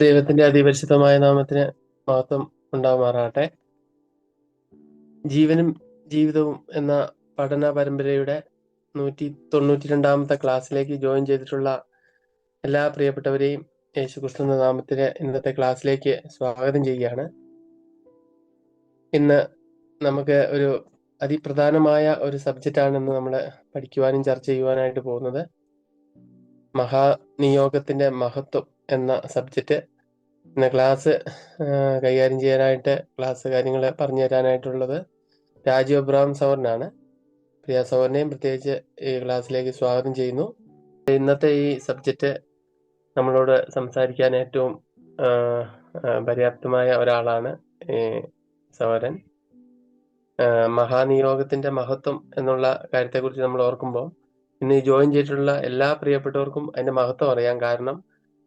ദൈവത്തിന്റെ അതിപരിശുദ്ധമായ നാമത്തിന് മഹത്വം ഉണ്ടാകുമാറാകട്ടെ. ജീവനും ജീവിതവും എന്ന പഠന പരമ്പരയുടെ 192 ക്ലാസ്സിലേക്ക് ജോയിൻ ചെയ്തിട്ടുള്ള എല്ലാ പ്രിയപ്പെട്ടവരെയും യേശുക്രിസ്തുവിന്റെ നാമത്തിലെ ഇന്നത്തെ ക്ലാസ്സിലേക്ക് സ്വാഗതം ചെയ്യുകയാണ്. ഇന്ന് നമുക്ക് ഒരു അതിപ്രധാനമായ ഒരു സബ്ജക്റ്റാണ് ഇന്ന് നമ്മൾ പഠിക്കുവാനും ചർച്ച ചെയ്യുവാനായിട്ട് പോകുന്നത്. മഹാനിയോഗത്തിന്റെ മഹത്വം എന്ന സബ്ജക്റ്റ്. ഇന്ന് ക്ലാസ് കൈകാര്യം ചെയ്യാനായിട്ട് ക്ലാസ് കാര്യങ്ങൾ പറഞ്ഞു തരാനായിട്ടുള്ളത് രാജു അബ്രഹാം സൗറിനാണ്. പ്രിയ സൗറിനെയും പ്രത്യേകിച്ച് ഈ ക്ലാസ്സിലേക്ക് സ്വാഗതം ചെയ്യുന്നു. ഇന്നത്തെ ഈ സബ്ജക്റ്റ് നമ്മളോട് സംസാരിക്കാൻ ഏറ്റവും പര്യാപ്തമായ ഒരാളാണ് സൗരൻ. മഹാനിയോഗത്തിന്റെ മഹത്വം എന്നുള്ള കാര്യത്തെക്കുറിച്ച് നമ്മൾ ഓർക്കുമ്പോൾ ഇന്ന് ജോയിൻ ചെയ്തിട്ടുള്ള എല്ലാ പ്രിയപ്പെട്ടവർക്കും അതിന്റെ മഹത്വം അറിയാം. കാരണം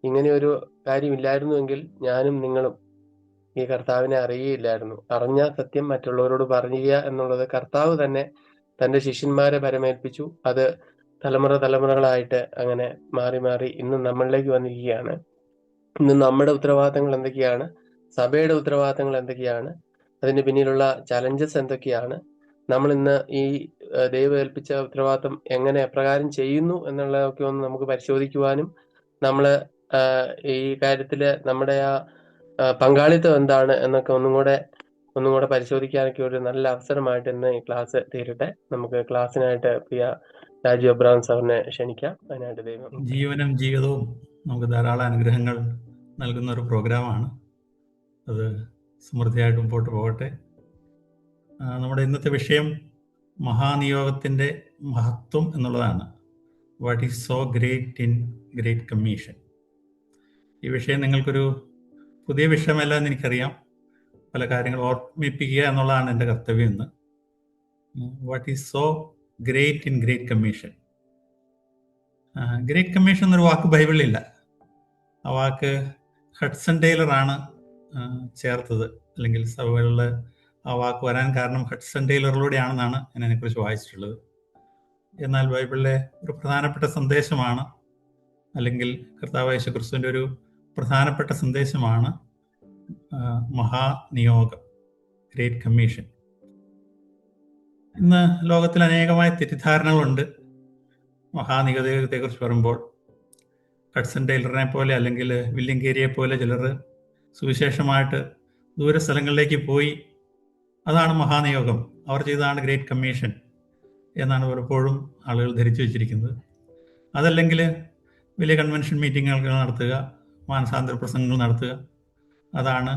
ഇങ്ങനെ ഒരു കാര്യമില്ലായിരുന്നുവെങ്കിൽ ഞാനും നിങ്ങളും ഈ കർത്താവിനെ അറിയുകയില്ലായിരുന്നു. അറിഞ്ഞ സത്യം മറ്റുള്ളവരോട് പറയുക എന്നുള്ളത് കർത്താവ് തന്നെ തന്റെ ശിഷ്യന്മാരെ പരമേൽപ്പിച്ചു. അത് തലമുറകളായിട്ട് അങ്ങനെ മാറി മാറി ഇന്ന് നമ്മളിലേക്ക് വന്നിരിക്കുകയാണ്. ഇന്ന് നമ്മുടെ ഉത്തരവാദിത്തങ്ങൾ എന്തൊക്കെയാണ്, സഭയുടെ ഉത്തരവാദിത്തങ്ങൾ എന്തൊക്കെയാണ്, അതിന് പിന്നിലുള്ള ചലഞ്ചസ് എന്തൊക്കെയാണ്, നമ്മൾ ഇന്ന് ഈ ദൈവം ഏൽപ്പിച്ച ഉത്തരവാദിത്തം എങ്ങനെ എപ്രകാരം ചെയ്യുന്നു എന്നുള്ളതൊക്കെ ഒന്ന് നമുക്ക് പരിശോധിക്കുവാനും നമ്മൾ ഈ കാര്യത്തില് നമ്മുടെ ആ പങ്കാളിത്തം എന്താണ് എന്നൊക്കെ ഒന്നും കൂടെ പരിശോധിക്കാനൊക്കെ ഒരു നല്ല അവസരമായിട്ട് ഇന്ന് ഈ ക്ലാസ് തീരട്ടെ. നമുക്ക് ക്ലാസ്സിനായിട്ട് പ്രിയ രാജു അബ്രഹാം സാറിനെ ക്ഷണിക്കാം. അതിനായിട്ട് ദൈവം. ജീവനും ജീവിതവും നമുക്ക് ധാരാളം അനുഗ്രഹങ്ങൾ നൽകുന്ന ഒരു പ്രോഗ്രാമാണ്. അത് സമൃദ്ധിയായിട്ട് മുമ്പോട്ട് പോകട്ടെ. നമ്മുടെ ഇന്നത്തെ വിഷയം മഹാനിയോഗത്തിൻ്റെ മഹത്വം എന്നുള്ളതാണ്. What is so great in great commission. ഈ വിഷയം നിങ്ങൾക്കൊരു പുതിയ വിഷയമല്ല എന്ന് എനിക്കറിയാം. പല കാര്യങ്ങൾ ഓർമ്മിപ്പിക്കുക എന്നുള്ളതാണ് എൻ്റെ കർത്തവ്യം ഇന്ന്. What is so great in great commission. Great commission എന്നൊരു വാക്ക് ബൈബിളിലില്ല. ആ വാക്ക് ഹഡ്സൺ ടൈലറാണ് ചേർത്തത്, അല്ലെങ്കിൽ സഭകളിൽ ആ വാക്ക് വരാൻ കാരണം ഹഡ്സൺ ടൈലറിലൂടെയാണെന്നാണ് ഞാൻ അതിനെക്കുറിച്ച് വായിച്ചിട്ടുള്ളത്. എന്നാൽ ബൈബിളിലെ ഒരു പ്രധാനപ്പെട്ട സന്ദേശമാണ്, അല്ലെങ്കിൽ കർത്താവ് യേശുക്രിസ്തുവിൻ്റെ ഒരു പ്രധാനപ്പെട്ട സന്ദേശമാണ് മഹാനിയോഗം, ഗ്രേറ്റ് കമ്മീഷൻ. ഇന്ന് ലോകത്തിൽ അനേകമായ തെറ്റിദ്ധാരണകളുണ്ട് മഹാനിയോഗത്തെക്കുറിച്ച് പറയുമ്പോൾ. ഹഡ്സൺ ടൈലറിനെ പോലെ അല്ലെങ്കിൽ വില്യം കേരിയെ പോലെ ചിലർ സുവിശേഷമായിട്ട് ദൂര സ്ഥലങ്ങളിലേക്ക് പോയി അതാണ് മഹാനിയോഗം, അവർ ചെയ്തതാണ് ഗ്രേറ്റ് കമ്മീഷൻ എന്നാണ് പലപ്പോഴും ആളുകൾ ധരിച്ചു വച്ചിരിക്കുന്നത്. അതല്ലെങ്കിൽ വലിയ കൺവെൻഷൻ മീറ്റിങ്ങുകൾ നടത്തുക, മാനസാന്തര പ്രസംഗങ്ങൾ നടത്തുക, അതാണ്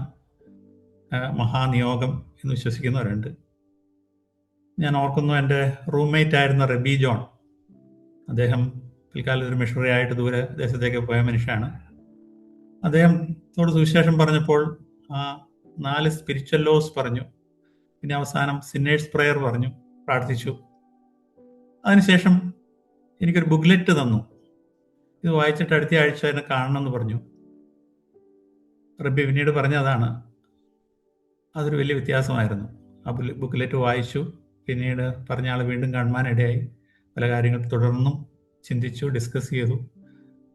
മഹാനിയോഗം എന്ന് വിശ്വസിക്കുന്നവരുണ്ട്. ഞാൻ ഓർക്കുന്നു, എൻ്റെ റൂംമേറ്റ് ആയിരുന്ന റബി ജോൺ, അദ്ദേഹം പിൽക്കാലത്ത് ഒരു മിഷണറി ആയിട്ട് ദൂരദേശത്തേക്ക് പോയ മനുഷ്യനാണ്. അദ്ദേഹത്തോട് സുവിശേഷം പറഞ്ഞപ്പോൾ 4 സ്പിരിച്വൽ ലോസ് പറഞ്ഞു, പിന്നെ അവസാനം സിന്നേഴ്സ് പ്രയർ പറഞ്ഞു, പ്രാർത്ഥിച്ചു. അതിനുശേഷം എനിക്കൊരു ബുക്ക്ലെറ്റ് തന്നു. ഇത് വായിച്ചിട്ട് അടുത്ത ആഴ്ച എന്നെ കാണണമെന്ന് പറഞ്ഞു. റബ്ബി പിന്നീട് പറഞ്ഞതാണ്, അതൊരു വലിയ വ്യത്യാസമായിരുന്നു. ആ ബുക്ക്ലെറ്റ് വായിച്ചു, പിന്നീട് പറഞ്ഞ ആൾ വീണ്ടും കാണുവാനിടയായി. പല കാര്യങ്ങൾ തുടർന്നും ചിന്തിച്ചു, ഡിസ്കസ് ചെയ്തു.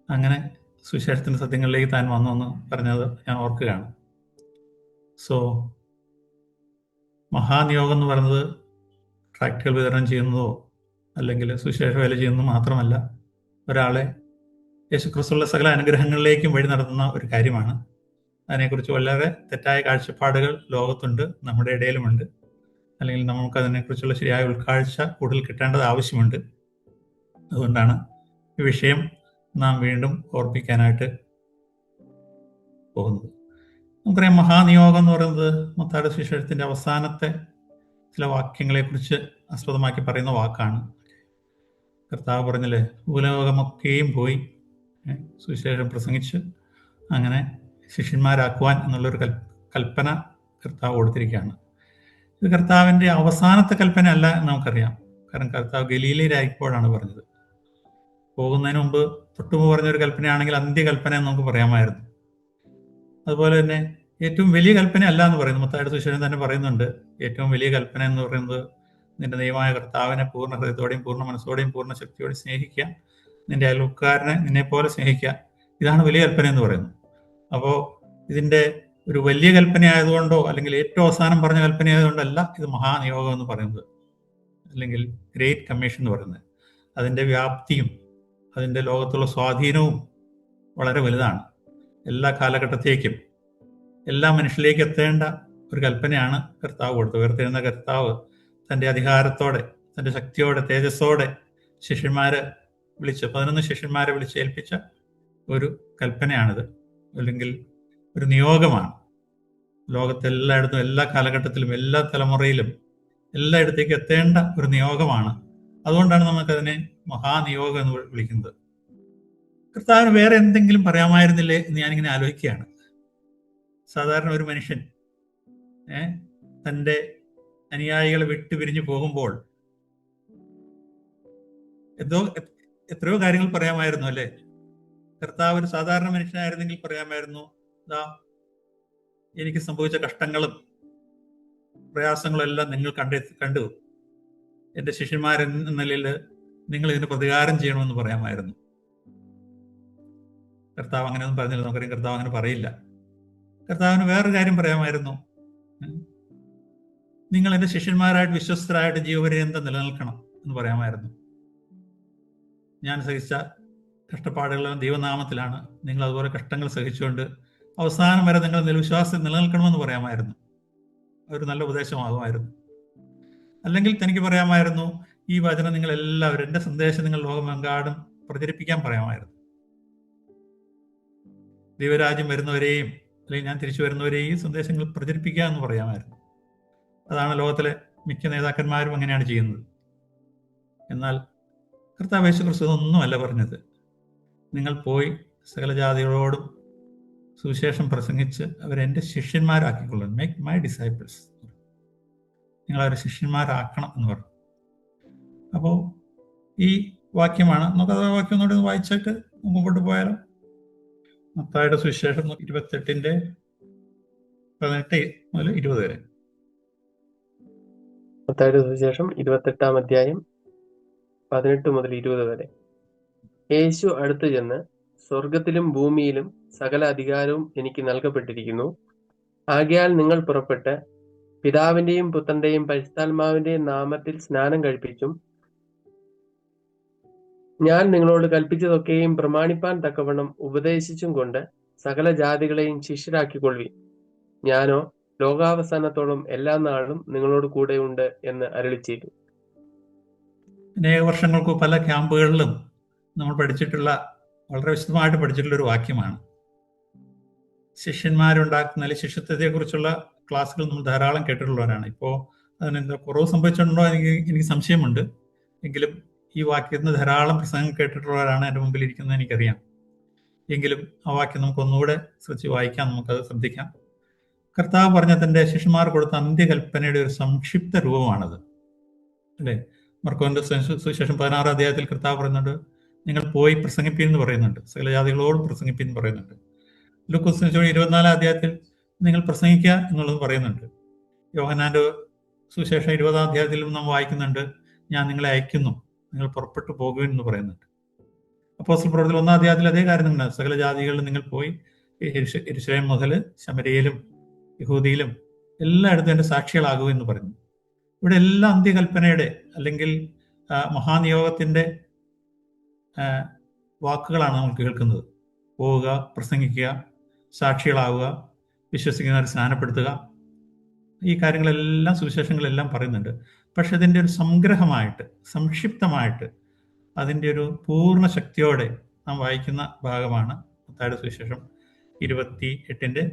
അങ്ങനെ സുവിശേഷത്തിൻ്റെ സത്യങ്ങളിലേക്ക് താൻ വന്നെന്ന് പറഞ്ഞത് ഞാൻ ഓർക്കുകയാണ്. സോ മഹാനിയോഗം എന്ന് പറയുന്നത് ട്രാക്റ്റുകൾ വിതരണം ചെയ്യുന്നതോ അല്ലെങ്കിൽ സുവിശേഷ വേല ചെയ്യുന്നതോ മാത്രമല്ല, ഒരാളെ യേശുക്രിസ്തുവിന്റെ സകല അനുഗ്രഹങ്ങളിലേക്കും വഴി നടത്തുന്ന ഒരു കാര്യമാണ്. അതിനെക്കുറിച്ച് വളരെ തെറ്റായ കാഴ്ചപ്പാടുകൾ ലോകത്തുണ്ട്, നമ്മുടെ ഇടയിലുമുണ്ട്. അല്ലെങ്കിൽ നമുക്ക് അതിനെക്കുറിച്ചുള്ള ശരിയായ ഉൾക്കാഴ്ച കൂടുതൽ കിട്ടേണ്ടത് ആവശ്യമുണ്ട്. അതുകൊണ്ടാണ് ഈ വിഷയം നാം വീണ്ടും ഓർപ്പിക്കാനായിട്ട് പോകുന്നത്. നമുക്കറിയാം, മഹാനിയോഗം എന്ന് പറയുന്നത് മത്തായിയുടെ സുവിശേഷത്തിൻ്റെ അവസാനത്തെ ചില വാക്യങ്ങളെക്കുറിച്ച് ആസ്പദമാക്കി പറയുന്ന വാക്കാണ്. കർത്താവ് പറഞ്ഞില്ലേ, ഭൂലോകമൊക്കെയും പോയി സുവിശേഷം പ്രസംഗിച്ച് അങ്ങനെ ശിഷ്യന്മാരാക്കുവാൻ എന്നുള്ളൊരു കൽപ്പന കർത്താവ് കൊടുത്തിരിക്കുകയാണ്. ഇത് കർത്താവിൻ്റെ അവസാനത്തെ കൽപ്പന അല്ല എന്ന് നമുക്കറിയാം. കാരണം കർത്താവ് ഗലീലയിലായപ്പോഴാണ് പറഞ്ഞത്. പോകുന്നതിന് മുമ്പ് തൊട്ടുമുമ്പ് പറഞ്ഞൊരു കൽപ്പനയാണെങ്കിൽ അന്ത്യകൽപ്പന എന്ന് നമുക്ക് പറയാമായിരുന്നു. അതുപോലെ തന്നെ ഏറ്റവും വലിയ കൽപ്പന അല്ല എന്ന് പറയുന്നു. മത്തായിയുടെ സുവിശേഷം തന്നെ പറയുന്നുണ്ട്, ഏറ്റവും വലിയ കൽപ്പന എന്ന് പറയുന്നത് നിന്റെ ദൈവമായ കർത്താവിനെ പൂർണ്ണ ഹൃദയത്തോടെയും പൂർണ്ണ മനസ്സോടെയും പൂർണ്ണ ശക്തിയോടെയും സ്നേഹിക്കുക, നിന്റെ അയൽക്കാരനെ നിന്നെ പോലെ സ്നേഹിക്കുക, ഇതാണ് വലിയ കൽപ്പന എന്ന് പറയുന്നു. അപ്പോൾ ഇതിൻ്റെ ഒരു വലിയ കൽപ്പനയായതുകൊണ്ടോ അല്ലെങ്കിൽ ഏറ്റവും അവസാനം പറഞ്ഞ കൽപ്പനയായതുകൊണ്ടല്ല ഇത് മഹാനിയോഗം എന്ന് പറയുന്നത്, അല്ലെങ്കിൽ ഗ്രേറ്റ് കമ്മീഷൻ എന്ന് പറയുന്നത്. അതിൻ്റെ വ്യാപ്തിയും അതിൻ്റെ ലോകത്തുള്ള സ്വാധീനവും വളരെ വലുതാണ്. എല്ലാ കാലഘട്ടത്തേക്കും എല്ലാ മനുഷ്യരിലേക്ക് എത്തേണ്ട ഒരു കൽപ്പനയാണ് കർത്താവ് കൊടുത്തത്. ഉയർത്തെഴുന്ന കർത്താവ് തൻ്റെ അധികാരത്തോടെ, തൻ്റെ ശക്തിയോടെ, തേജസ്സോടെ 11 ശിഷ്യന്മാരെ വിളിച്ച് ഏൽപ്പിച്ച ഒരു കൽപ്പനയാണിത്, അല്ലെങ്കിൽ ഒരു നിയോഗമാണ്. ലോകത്തെല്ലായിടത്തും, എല്ലാ കാലഘട്ടത്തിലും, എല്ലാ തലമുറയിലും എല്ലായിടത്തേക്ക് എത്തേണ്ട ഒരു നിയോഗമാണ്. അതുകൊണ്ടാണ് നമുക്കതിനെ മഹാനിയോഗം എന്ന് വിളിക്കുന്നത്. കർത്താവിന് വേറെ എന്തെങ്കിലും പറയാമായിരുന്നില്ലേ എന്ന് ഞാനിങ്ങനെ ആലോചിക്കുകയാണ്. സാധാരണ ഒരു മനുഷ്യൻ തൻ്റെ അനുയായികളെ വിട്ടു പിരിഞ്ഞു പോകുമ്പോൾ എത്രയോ കാര്യങ്ങൾ പറയാമായിരുന്നു അല്ലേ? കർത്താവ് ഒരു സാധാരണ മനുഷ്യനായിരുന്നെങ്കിൽ പറയാമായിരുന്നു, എനിക്ക് സംഭവിച്ച കഷ്ടങ്ങളും പ്രയാസങ്ങളും എല്ലാം നിങ്ങൾ കണ്ടു, എൻ്റെ ശിഷ്യന്മാരെന്ന നിലയിൽ നിങ്ങൾ ഇതിന് പ്രതികാരം ചെയ്യണമെന്ന് പറയാമായിരുന്നു. കർത്താവ് അങ്ങനെയൊന്നും പറഞ്ഞില്ല. നമുക്കറിയാം കർത്താവ് അങ്ങനെ പറയില്ല. കർത്താവിന് വേറൊരു കാര്യം പറയാമായിരുന്നു, നിങ്ങൾ എൻ്റെ ശിഷ്യന്മാരായിട്ട് വിശ്വസ്തരായിട്ട് ജീവപര്യന്തം നിലനിൽക്കണം എന്ന് പറയാമായിരുന്നു. ഞാൻ സഹിച്ച കഷ്ടപ്പാടുകളെല്ലാം ദൈവനാമത്തിലാണ്, നിങ്ങൾ അതുപോലെ കഷ്ടങ്ങൾ സഹിച്ചുകൊണ്ട് അവസാനം വരെ നിങ്ങൾ വിശ്വാസത്തിൽ നിലനിൽക്കണമെന്ന് പറയാമായിരുന്നു. ഒരു നല്ല ഉപദേശമാകുമായിരുന്നു. അല്ലെങ്കിൽ തനിക്ക് പറയാമായിരുന്നു, ഈ വചനം നിങ്ങൾ എല്ലാവരും, എൻ്റെ സന്ദേശം നിങ്ങൾ ലോകമെങ്കാടും പ്രചരിപ്പിക്കാൻ പറയാമായിരുന്നു. ദൈവരാജ്യം വരുന്നവരെയും അല്ലെങ്കിൽ ഞാൻ തിരിച്ചു വരുന്നവരെയും സന്ദേശങ്ങൾ പ്രചരിപ്പിക്കുക എന്ന് പറയാമായിരുന്നു. അതാണ് ലോകത്തിലെ മിക്ക നേതാക്കന്മാരും അങ്ങനെയാണ് ചെയ്യുന്നത്. എന്നാൽ കർത്താവ് യേശുക്രിസ്തു ഒന്നുമല്ല പറഞ്ഞത്. നിങ്ങൾ പോയി സകല ജാതികളോടും സുവിശേഷം പ്രസംഗിച്ച് അവരെൻ്റെ ശിഷ്യന്മാരാക്കിക്കൊള്ളണം, മേക്ക് മൈ ഡിസൈപ്പിൾസ്, നിങ്ങൾ അവരെ ശിഷ്യന്മാരാക്കണം എന്ന് പറഞ്ഞു. അപ്പോൾ ഈ വാക്യമാണ്, നമുക്കത് വാക്യം ഒന്നുകൂടി ഒന്ന് വായിച്ചിട്ട് മുമ്പോട്ട് പോയാലോ? മത്തായിയുടെ സുവിശേഷം 28:18 മുതൽ 20 വരെ. മത്തായിയുടെ സുവിശേഷം 28-ാം അധ്യായം 18 മുതൽ 20 വരെ. യേശു അടുത്തു ചെന്ന്, സ്വർഗത്തിലും ഭൂമിയിലും സകല അധികാരവും എനിക്ക് നൽകപ്പെട്ടിരിക്കുന്നു. ആകയാൽ നിങ്ങൾ പുറപ്പെട്ട് പിതാവിന്റെയും പുത്രന്റെയും പരിശുദ്ധാത്മാവിന്റെയും നാമത്തിൽ സ്നാനം കഴിപ്പിച്ചും ഞാൻ നിങ്ങളോട് കൽപ്പിച്ചതൊക്കെയും പ്രമാണിപ്പാൻ തക്കവണ്ണം ഉപദേശിച്ചും കൊണ്ട് സകല ജാതികളെയും ശിഷ്യരാക്കിക്കൊള്ളുവിൻ. ഞാനോ ലോകാവസാനത്തോളം എല്ലാ നാളും നിങ്ങളോട് കൂടെ ഉണ്ട് എന്ന് അരുളിച്ചെയ്തു. അനേക വർഷങ്ങൾക്ക് പല ക്യാമ്പുകളിലും നമ്മൾ പഠിച്ചിട്ടുള്ള, വളരെ വിശദമായിട്ട് പഠിച്ചിട്ടുള്ള ഒരു വാക്യമാണ്. ശിഷ്യന്മാരുണ്ടാക്കുന്ന അല്ലെങ്കിൽ ശിഷ്യത്വത്തെക്കുറിച്ചുള്ള ക്ലാസ്സുകൾ നമ്മൾ ധാരാളം കേട്ടിട്ടുള്ളവരാണ്. ഇപ്പോൾ അതിനെന്താ കുറവ് സംഭവിച്ചിട്ടുണ്ടോ എനിക്ക് സംശയമുണ്ട്. എങ്കിലും ഈ വാക്യത്തിന് ധാരാളം പ്രസംഗം കേട്ടിട്ടുള്ളവരാണ് എൻ്റെ മുമ്പിൽ ഇരിക്കുന്നത് എനിക്കറിയാം. എങ്കിലും ആ വാക്യം നമുക്കൊന്നുകൂടെ ശ്രദ്ധിച്ച് വായിക്കാം, നമുക്കത് ശ്രദ്ധിക്കാം. കർത്താവ് പറഞ്ഞ തൻ്റെ ശിഷ്യന്മാർ കൊടുത്ത അന്ത്യകൽപ്പനയുടെ ഒരു സംക്ഷിപ്ത രൂപമാണത്, അല്ലേ? മർക്കോന്റെ സുവിശേഷം 16-ാം അധ്യായത്തിൽ കർത്താവ് പറയുന്നുണ്ട്, നിങ്ങൾ പോയി പ്രസംഗിപ്പീൻ എന്ന് പറയുന്നുണ്ട്, സകല ജാതികളോടും പ്രസംഗിപ്പീൻ എന്ന് പറയുന്നുണ്ട്. ലൂക്കോസ് 24-ാം അധ്യായത്തിൽ നിങ്ങൾ പ്രസംഗിക്കുക എന്നുള്ളത് പറയുന്നുണ്ട്. യോഹന്നാന്റെ സുവിശേഷം 20-ാം അധ്യായത്തിലും നാം വായിക്കുന്നുണ്ട്, ഞാൻ നിങ്ങളെ അയക്കുന്നു, നിങ്ങൾ പുറപ്പെട്ടു പോകുവിൻ എന്ന് പറയുന്നുണ്ട്. അപ്പോസ്തല പ്രവൃത്തിയിൽ 1-ാം അധ്യായത്തിൽ അതേ കാര്യം തന്നെ, സകല ജാതികളിലും നിങ്ങൾ പോയി യെരൂശലേം മുതൽ ശമര്യയിലും യഹൂദിയിലും എല്ലായിടത്തും എൻ്റെ സാക്ഷികളാകൂ എന്ന് പറഞ്ഞു. ഇവിടെ എല്ലാ അന്ത്യകൽപ്പനയുടെ അല്ലെങ്കിൽ മഹാനിയോഗത്തിൻ്റെ വാക്കുകളാണ് നമ്മൾ കേൾക്കുന്നത്. പോവുക, പ്രസംഗിക്കുക, സാക്ഷികളാവുക, വിശ്വസിക്കുന്നവരെ സ്നാനപ്പെടുത്തുക, ഈ കാര്യങ്ങളെല്ലാം സുവിശേഷങ്ങളെല്ലാം പറയുന്നുണ്ട്. പക്ഷെ അതിൻ്റെ ഒരു സംഗ്രഹമായിട്ട്, സംക്ഷിപ്തമായിട്ട്, അതിൻ്റെ ഒരു പൂർണ്ണ ശക്തിയോടെ നാം വായിക്കുന്ന ഭാഗമാണ് മത്തായിയുടെ സുവിശേഷം 28-ന്റെ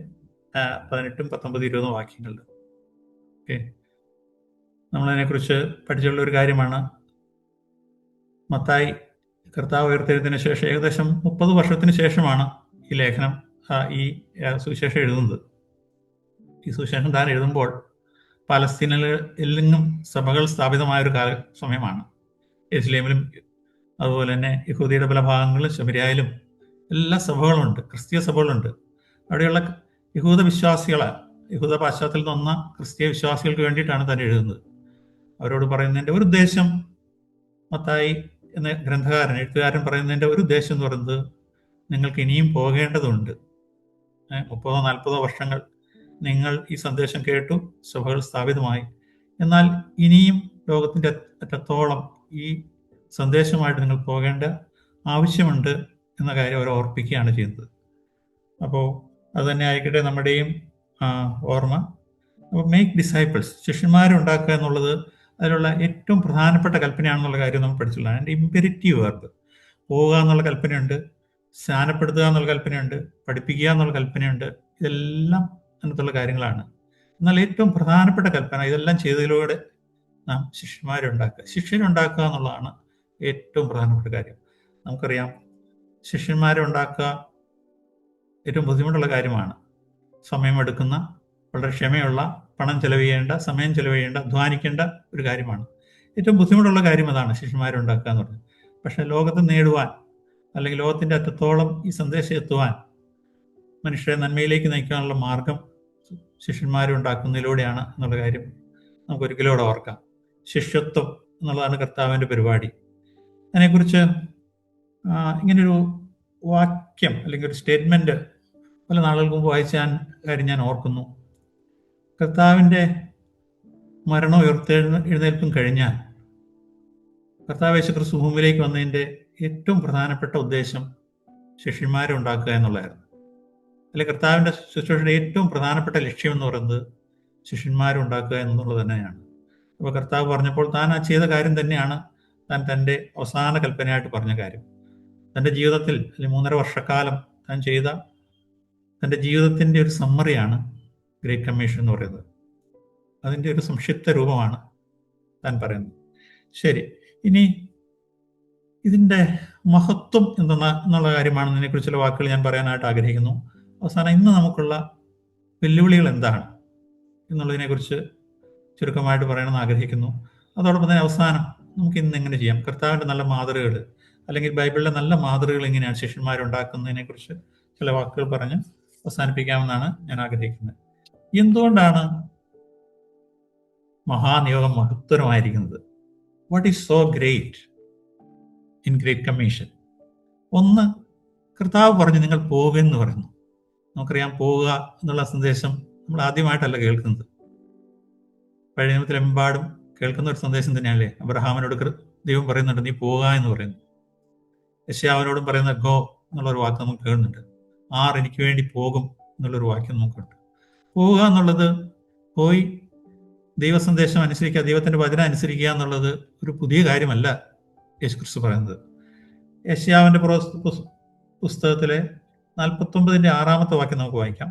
18, 19, 20 വാക്യങ്ങളിൽ. ഓക്കെ, നമ്മളതിനെക്കുറിച്ച് പഠിച്ചുള്ള ഒരു കാര്യമാണ്. മത്തായി കർത്താവ് ഉയർത്തെഴുന്നതിന് ശേഷം ഏകദേശം 30 വർഷത്തിന് ശേഷമാണ് ഈ ലേഖനം, ഈ സുവിശേഷം എഴുതുന്നത്. ഈ സുവിശേഷം താൻ എഴുതുമ്പോൾ പാലസ്തീനിൽ എല്ലെങ്ങും സഭകൾ സ്ഥാപിതമായൊരു സമയമാണ്. യെരുശലേമിലും അതുപോലെ തന്നെ യഹൂദിയുടെ പല ഭാഗങ്ങളിലും ശമര്യായിലും എല്ലാ സഭകളുണ്ട്, ക്രിസ്തീയ സഭകളുണ്ട്. അവിടെയുള്ള യഹൂദ വിശ്വാസികളെ, യഹൂദ പാശ്ചാത്യത്തിൽ നിന്ന ക്രിസ്തീയ വിശ്വാസികൾക്ക് വേണ്ടിയിട്ടാണ് താൻ എഴുതുന്നത്. അവരോട് പറയുന്നതിൻ്റെ ഒരു ഉദ്ദേശം, മത്തായി എന്ന എഴുത്തുകാരൻ പറയുന്നതിൻ്റെ ഒരു ഉദ്ദേശം എന്ന് പറയുന്നത്, നിങ്ങൾക്ക് ഇനിയും പോകേണ്ടതുണ്ട്, 30-40 വർഷങ്ങൾ നിങ്ങൾ ഈ സന്ദേശം കേട്ടു, സഭകൾ സ്ഥാപിതമായി. എന്നാൽ ഇനിയും ലോകത്തിൻ്റെ അറ്റത്തോളം ഈ സന്ദേശമായിട്ട് നിങ്ങൾ പോകേണ്ട ആവശ്യമുണ്ട് എന്ന കാര്യം അവർ ഓർപ്പിക്കുകയാണ് ചെയ്യുന്നത്. അപ്പോൾ അതുതന്നെ ആയിക്കട്ടെ നമ്മുടെയും ഓർമ്മ. അപ്പോൾ മേക്ക് ഡിസൈപ്പിൾസ്, ശിഷ്യന്മാരുണ്ടാക്കുക എന്നുള്ളത് അതിലുള്ള ഏറ്റവും പ്രധാനപ്പെട്ട കൽപ്പനയാണെന്നുള്ള കാര്യം നമ്മൾ പഠിച്ചിട്ടുള്ള അതിൻ്റെ ഇമ്പെരിറ്റീവ് വെർബ്. പോവുക എന്നുള്ള കൽപ്പനയുണ്ട്, സ്നാനപ്പെടുത്തുക എന്നുള്ള കൽപ്പനയുണ്ട്, പഠിപ്പിക്കുക എന്നുള്ള കൽപ്പനയുണ്ട്. ഇതെല്ലാം അങ്ങനത്തുള്ള കാര്യങ്ങളാണ്. എന്നാൽ ഏറ്റവും പ്രധാനപ്പെട്ട കൽപ്പന ഇതെല്ലാം ചെയ്തതിലൂടെ നാം ശിഷ്യനുണ്ടാക്കുക എന്നുള്ളതാണ് ഏറ്റവും പ്രധാനപ്പെട്ട കാര്യം. നമുക്കറിയാം, ശിഷ്യന്മാരെ ഉണ്ടാക്കുക ഏറ്റവും ബുദ്ധിമുട്ടുള്ള കാര്യമാണ്. സമയമെടുക്കുന്ന, വളരെ ക്ഷമയുള്ള, പണം ചെലവ് ചെയ്യേണ്ട, സമയം ചെലവ് ചെയ്യേണ്ട, അധ്വാനിക്കേണ്ട ഒരു കാര്യമാണ്. ഏറ്റവും ബുദ്ധിമുട്ടുള്ള കാര്യം അതാണ്, ശിഷ്യന്മാരെ ഉണ്ടാക്കുക എന്ന് പറഞ്ഞത്. പക്ഷെ ലോകത്തെ നേടുവാൻ, അല്ലെങ്കിൽ ലോകത്തിൻ്റെ അറ്റത്തോളം ഈ സന്ദേശം എത്തുവാൻ, മനുഷ്യരെ നന്മയിലേക്ക് നയിക്കാനുള്ള മാർഗം ശിഷ്യന്മാരെ ഉണ്ടാക്കുന്നതിലൂടെയാണ് എന്നുള്ള കാര്യം നമുക്കൊരിക്കലും ഇവിടെ ഓർക്കാം. ശിഷ്യത്വം എന്നുള്ളതാണ് കർത്താവിൻ്റെ പരിപാടി. അതിനെക്കുറിച്ച് ഇങ്ങനൊരു വാക്യം അല്ലെങ്കിൽ ഒരു സ്റ്റേറ്റ്മെൻറ്റ് പല നാളുകൾക്ക് മുമ്പ് വായിച്ച കാര്യം ഞാൻ ഓർക്കുന്നു. കർത്താവിൻ്റെ മരണവും എഴുന്നേൽപ്പും കഴിഞ്ഞാൽ കർത്താവ് യേശുക്രിസ്തു ഭൂമിയിലേക്ക് വന്നതിൻ്റെ ഏറ്റവും പ്രധാനപ്പെട്ട ഉദ്ദേശം ശിഷ്യന്മാരെ ഉണ്ടാക്കുക എന്നുള്ളതായിരുന്നു. അല്ലെങ്കിൽ കർത്താവിൻ്റെ ശുശ്രൂഷയുടെ ഏറ്റവും പ്രധാനപ്പെട്ട ലക്ഷ്യം എന്ന് പറയുന്നത് ശിഷ്യന്മാരെ ഉണ്ടാക്കുക എന്നുള്ളത് തന്നെയാണ്. അപ്പോൾ കർത്താവ് പറഞ്ഞപ്പോൾ താൻ ആ ചെയ്ത കാര്യം തന്നെയാണ് താൻ തൻ്റെ അവസാന കൽപ്പനയായിട്ട് പറഞ്ഞ കാര്യം. തൻ്റെ ജീവിതത്തിൽ അല്ലെങ്കിൽ 3.5 വർഷക്കാലം താൻ ചെയ്ത തൻ്റെ ജീവിതത്തിൻ്റെ ഒരു സമ്മറിയാണ് ഗ്രേറ്റ് കമ്മീഷൻ എന്ന് പറയുന്നത്. അതിൻ്റെ ഒരു സംക്ഷിപ്ത രൂപമാണ് താൻ പറയുന്നത്. ശരി, ഇനി ഇതിൻ്റെ മഹത്വം എന്നുള്ള കാര്യമാണ്. ഇതിനെക്കുറിച്ച് ചില വാക്കുകൾ ഞാൻ പറയാനായിട്ട് ആഗ്രഹിക്കുന്നു. അവസാനം ഇന്ന് നമുക്കുള്ള വെല്ലുവിളികൾ എന്താണ് എന്നുള്ളതിനെക്കുറിച്ച് ചുരുക്കമായിട്ട് പറയണമെന്ന് ആഗ്രഹിക്കുന്നു. അതോടൊപ്പം തന്നെ അവസാനം നമുക്ക് ഇന്ന് എങ്ങനെ ചെയ്യാം, കർത്താവിൻ്റെ നല്ല മാതൃകകൾ അല്ലെങ്കിൽ ബൈബിളിലെ നല്ല മാതൃകകൾ എങ്ങനെയാണ് ശിഷ്യന്മാരുണ്ടാക്കുന്നതിനെക്കുറിച്ച് ചില വാക്കുകൾ പറഞ്ഞ് അവസാനിപ്പിക്കാമെന്നാണ് ഞാൻ ആഗ്രഹിക്കുന്നത്. എന്തുകൊണ്ടാണ് മഹാനിയോഗം മഹത്തരമായിരിക്കുന്നത്? What is so great in great commission? ഒന്ന്, കർത്താവ് പറഞ്ഞു നിങ്ങൾ പോകുമെന്ന് പറയുന്നു. നമുക്കറിയാം, പോവുക എന്നുള്ള സന്ദേശം നമ്മൾ ആദ്യമായിട്ടല്ല കേൾക്കുന്നത്. പഴയ നിയമത്തിലെമ്പാടും കേൾക്കുന്ന ഒരു സന്ദേശം തന്നെയല്ലേ. അബ്രഹാമിനോട് ദൈവം പറയുന്നുണ്ട് നീ പോവുക എന്ന് പറയുന്നു. യെശയ്യാവിനോടും പറയുന്ന ഗോ എന്നുള്ളൊരു വാക്ക് നമുക്ക് കേൾക്കുന്നുണ്ട്. എനിക്ക് വേണ്ടി പോകും എന്നുള്ളൊരു വാക്യം നമുക്കുണ്ട്. പോവുക എന്നുള്ളത്, പോയി ദൈവസന്ദേശം അനുസരിക്കുക, ദൈവത്തിൻ്റെ വചനം അനുസരിക്കുക എന്നുള്ളത് ഒരു പുതിയ കാര്യമല്ല യേശുക്രിസ്തു പറയുന്നത്. യെശയ്യാവിൻ്റെ പുസ്തകത്തിലെ 49-6 വാക്യം നമുക്ക് വായിക്കാം.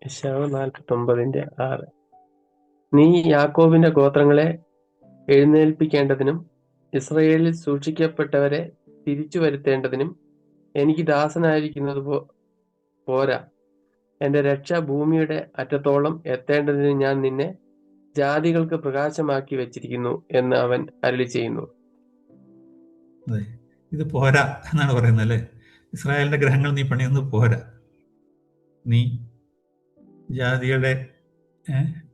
യെശയ്യാവ് 49:6. നീ യാക്കോബിന്റെ ഗോത്രങ്ങളെ എഴുന്നേൽപ്പിക്കേണ്ടതിനും ഇസ്രായേലിൽ സൂക്ഷിക്കപ്പെട്ടവരെ തിരിച്ചു വരുത്തേണ്ടതിനും എനിക്ക് ദാസനായിരിക്കുന്നത് പോരാ, എന്റെ രക്ഷ ഭൂമിയുടെ അറ്റത്തോളം എത്തേണ്ടതിന് ഞാൻ നിന്നെ ജാതികൾക്ക് പ്രകാശമാക്കി വെച്ചിരിക്കുന്നു എന്ന് അവൻ അരുളി ചെയ്യുന്നു. അതെ, ഇത് പോരാ എന്നാണ് പറയുന്നത് അല്ലേ. ഇസ്രായേലിന്റെ ഗ്രഹങ്ങൾ നീ പണിയൊന്നും പോരാ, നീ ജാതികളെ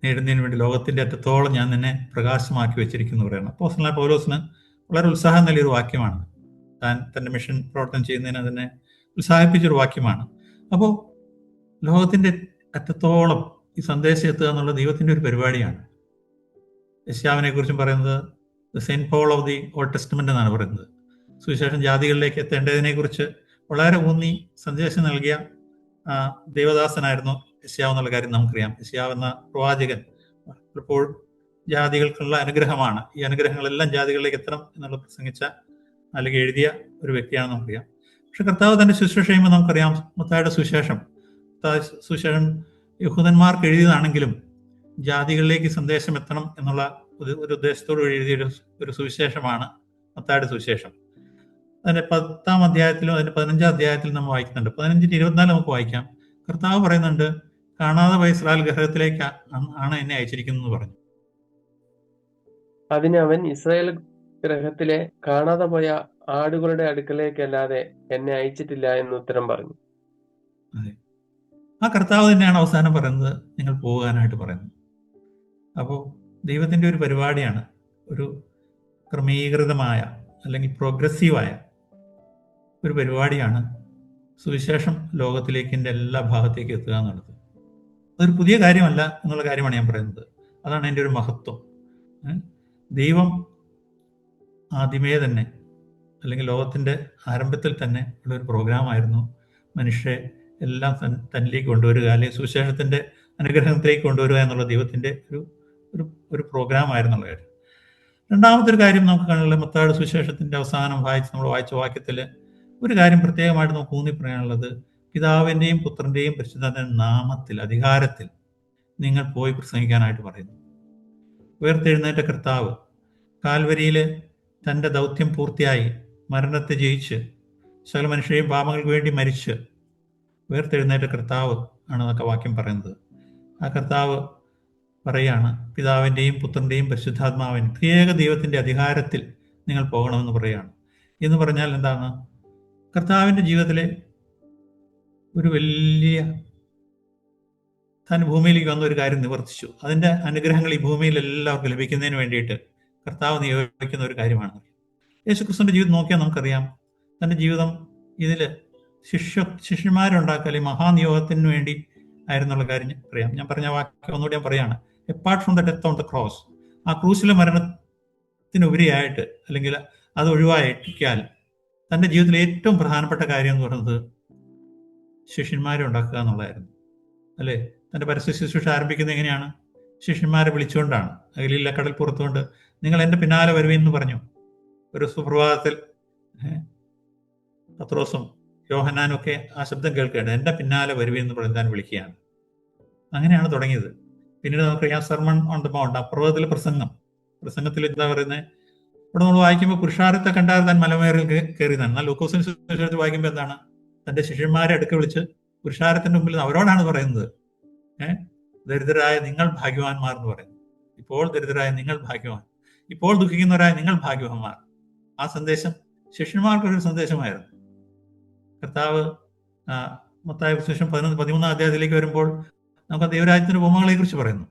നേടുന്നതിന് വേണ്ടി ലോകത്തിന്റെ അറ്റത്തോളം ഞാൻ നിന്നെ പ്രകാശമാക്കി വെച്ചിരിക്കുന്നു പറയണം. അപ്പോസ്തലനായ പൗലോസിന് വളരെ ഉത്സാഹം നൽകിയൊരു വാക്യമാണ്. താൻ തൻ്റെ മിഷൻ പ്രവർത്തനം ചെയ്യുന്നതിന് അതിനെ ഉത്സാഹിപ്പിച്ചൊരു വാക്യമാണ്. അപ്പോൾ ലോകത്തിന്റെ അറ്റത്തോളം ഈ സന്ദേശം എത്തുക എന്നുള്ള ദൈവത്തിന്റെ ഒരു പരിപാടിയാണ്. യെശയ്യാവിനെ കുറിച്ചും പറയുന്നത് Saint Paul of the Old Testament എന്നാണ് പറയുന്നത്. സുവിശേഷം ജാതികളിലേക്ക് എത്തേണ്ടതിനെ കുറിച്ച് വളരെ ഊന്നി സന്ദേശം നൽകിയ ദേവദാസനായിരുന്നു യെശയ്യാവ് എന്നുള്ള കാര്യം നമുക്കറിയാം. യെശയ്യാവ് എന്ന പ്രവാചകൻ ഇപ്പോൾ ജാതികൾക്കുള്ള അനുഗ്രഹമാണ്, ഈ അനുഗ്രഹങ്ങളെല്ലാം ജാതികളിലേക്ക് എത്തണം എന്നുള്ള പ്രസംഗിച്ച അല്ലെങ്കിൽ എഴുതിയ ഒരു വ്യക്തിയാണ് നമുക്കറിയാം. പക്ഷെ കർത്താവ് തന്റെ ശുശ്രൂഷ ചെയ്യുമ്പോൾ നമുക്കറിയാം, മത്തായിയുടെ സുവിശേഷം യഹൂദന്മാർക്ക് എഴുതിയതാണെങ്കിലും ജാതികളിലേക്ക് സന്ദേശം എത്തണം എന്നുള്ള ഒരു ഉദ്ദേശത്തോട് എഴുതിയ ഒരു സുവിശേഷമാണ് മത്തായിയുടെ സുവിശേഷം. അതിന്റെ 10-ാം അധ്യായത്തിലും അതിന്റെ 15-ാം അധ്യായത്തിലും നമ്മൾ വായിക്കുന്നുണ്ട്. 15-24 നമുക്ക് വായിക്കാം. കർത്താവ് പറയുന്നുണ്ട്, കാണാതെ പോയ ഇസ്രായേൽ ഗൃഹത്തിലേക്ക് ആണ് എന്നെ അയച്ചിരിക്കുന്നത് പറഞ്ഞു. അതിന് അവൻ, ഇസ്രായേൽ ഗൃഹത്തിലെ കാണാതെ പോയ ആടുകളുടെ അടുക്കലേക്കല്ലാതെ എന്നെ അയച്ചിട്ടില്ല എന്ന് ഉത്തരം പറഞ്ഞു. അതെ, ആ കർത്താവ് തന്നെയാണ് അവസാനം പറയുന്നത് നിങ്ങൾ പോകാനായിട്ട് പറയുന്നത്. അപ്പോൾ ദൈവത്തിൻ്റെ ഒരു പരിപാടിയാണ്, ഒരു ക്രമീകൃതമായ അല്ലെങ്കിൽ പ്രോഗ്രസീവായ ഒരു പരിപാടിയാണ് സുവിശേഷം ലോകത്തിലേക്കിൻ്റെ എല്ലാ ഭാഗത്തേക്ക് എത്തുക എന്നുള്ളത്. അതൊരു പുതിയ കാര്യമല്ല എന്നുള്ള കാര്യമാണ് ഞാൻ പറയുന്നത്. അതാണ് എൻ്റെ ഒരു മഹത്വം. ദൈവം ആദ്യമേ തന്നെ, അല്ലെങ്കിൽ ലോകത്തിൻ്റെ ആരംഭത്തിൽ തന്നെ ഉള്ളൊരു പ്രോഗ്രാമായിരുന്നു മനുഷ്യരെ എല്ലാം തന്നിലേക്ക് കൊണ്ടുവരിക, അല്ലെങ്കിൽ സുവിശേഷത്തിൻ്റെ അനുഗ്രഹത്തിലേക്ക് കൊണ്ടുവരിക എന്നുള്ള ദൈവത്തിൻ്റെ ഒരു പ്രോഗ്രാമായിരുന്നുള്ള കാര്യം. രണ്ടാമത്തെ ഒരു കാര്യം നമുക്ക് കാണുന്നത് മത്തായിയുടെ സുവിശേഷത്തിൻ്റെ അവസാനം നമ്മൾ വായിച്ച വാക്യത്തിൽ ഒരു കാര്യം പ്രത്യേകമായിട്ട് നമുക്ക് ഊന്നി പറയാനുള്ളത്, പിതാവിൻ്റെയും പുത്രൻ്റെയും പരിശുദ്ധാത്മാവിന്റെ നാമത്തിൽ, അധികാരത്തിൽ നിങ്ങൾ പോയി പ്രസംഗിക്കാനായിട്ട് പറയുന്നു. ഉയർത്തെഴുന്നേറ്റ കർത്താവ് കാൽവരിയിൽ തൻ്റെ ദൗത്യം പൂർത്തിയായി മരണത്തെ ജയിച്ച് സകല മനുഷ്യരെയും പാപങ്ങൾക്ക് വേണ്ടി മരിച്ച് ഉയർത്തെഴുന്നേറ്റ കർത്താവ് ആണ് എന്നൊക്കെ വാക്യം പറയുന്നത്. ആ കർത്താവ് പറയാണ്, പിതാവിൻ്റെയും പുത്രൻ്റെയും പരിശുദ്ധാത്മാവിൻ ത്രിയേക ദൈവത്തിൻ്റെ അധികാരത്തിൽ നിങ്ങൾ പോകണമെന്ന് പറയുകയാണ്. എന്ന് പറഞ്ഞാൽ എന്താണ്? കർത്താവിൻ്റെ ജീവിതത്തിലെ ഒരു വലിയ, താൻ ഭൂമിയിലേക്ക് വന്ന ഒരു കാര്യം നിവർത്തിച്ചു. അതിൻ്റെ അനുഗ്രഹങ്ങൾ ഈ ഭൂമിയിൽ എല്ലാവർക്കും ലഭിക്കുന്നതിന് വേണ്ടിയിട്ട് കർത്താവ് നിയോഗിക്കുന്ന ഒരു കാര്യമാണ്. യേശുക്രിസ്തുവിൻ്റെ ജീവിതം നോക്കിയാൽ നമുക്കറിയാം, തൻ്റെ ജീവിതം ഇതിൽ ശിഷ്യന്മാരുണ്ടാക്കുക, അല്ലെങ്കിൽ മഹാനിയോഗത്തിന് വേണ്ടി ആയിരുന്നുള്ള കാര്യം പറയാം. ഞാൻ പറഞ്ഞ വാക്യം ഒന്നുകൂടി ഞാൻ പറയാണ്. Apart from the death on the cross, ആ ക്രൂസിലെ മരണത്തിനുപരിയായിട്ട്, അല്ലെങ്കിൽ അത് ഒഴിവാക്കിയാൽ തൻ്റെ ജീവിതത്തിലെ ഏറ്റവും പ്രധാനപ്പെട്ട കാര്യം എന്ന് പറയുന്നത് ശിഷ്യന്മാരെ ഉണ്ടാക്കുക എന്നുള്ളതായിരുന്നു. അല്ലേ? തൻ്റെ പരസ്യ ശുശ്രൂഷ ആരംഭിക്കുന്നത് എങ്ങനെയാണ്? ശിഷ്യന്മാരെ വിളിച്ചുകൊണ്ടാണ്. ഗലീല കടൽ പുറത്തുകൊണ്ട് നിങ്ങൾ എൻ്റെ പിന്നാലെ വരുവെന്ന് പറഞ്ഞു. ഒരു സുപ്രഭാതത്തിൽ പത്രോസും യോഹന്നാനും ഒക്കെ ആ ശബ്ദം കേൾക്കുകയാണ്, എൻ്റെ പിന്നാലെ വരുവെന്ന് പറഞ്ഞ് താൻ വിളിക്കുകയാണ്. അങ്ങനെയാണ് തുടങ്ങിയത്. പിന്നീട് നമുക്കറിയാം സർമൺ ഓൺ ദ മൗണ്ട്, ആ പർവ്വതത്തിലെ പ്രസംഗത്തിൽ എന്താ പറയുന്നത്? ഇവിടെ നമ്മൾ വായിക്കുമ്പോൾ പുരുഷാരത്തെ കണ്ടാൽ താൻ മലമേറിൽ കയറിയതാണ്. എന്നാൽ ലൂക്കോസിന്റെ സുവിശേഷത്തിൽ വായിക്കുമ്പോൾ എന്താണ്? തൻ്റെ ശിഷ്യന്മാരെ അടുക്ക വിളിച്ച് പുരുഷാരത്തിന്റെ മുമ്പിൽ അവരോടാണ് പറയുന്നത്, ദരിദ്രരായ നിങ്ങൾ ഭാഗ്യവാന്മാർ എന്ന് പറയുന്നത്. ഇപ്പോൾ ദരിദ്രരായ നിങ്ങൾ ഭാഗ്യവാൻ, ഇപ്പോൾ ദുഃഖിക്കുന്നവരായ നിങ്ങൾ ഭാഗ്യവാന്മാർ. ആ സന്ദേശം ശിഷ്യന്മാർക്കൊരു സന്ദേശമായിരുന്നു. കർത്താവ് മത്തായി സുവിശേഷം 13 അധ്യായത്തിലേക്ക് വരുമ്പോൾ നമുക്ക് ദൈവരാജ്യത്തിന്റെ ഉപമകളെ കുറിച്ച് പറയുന്നു.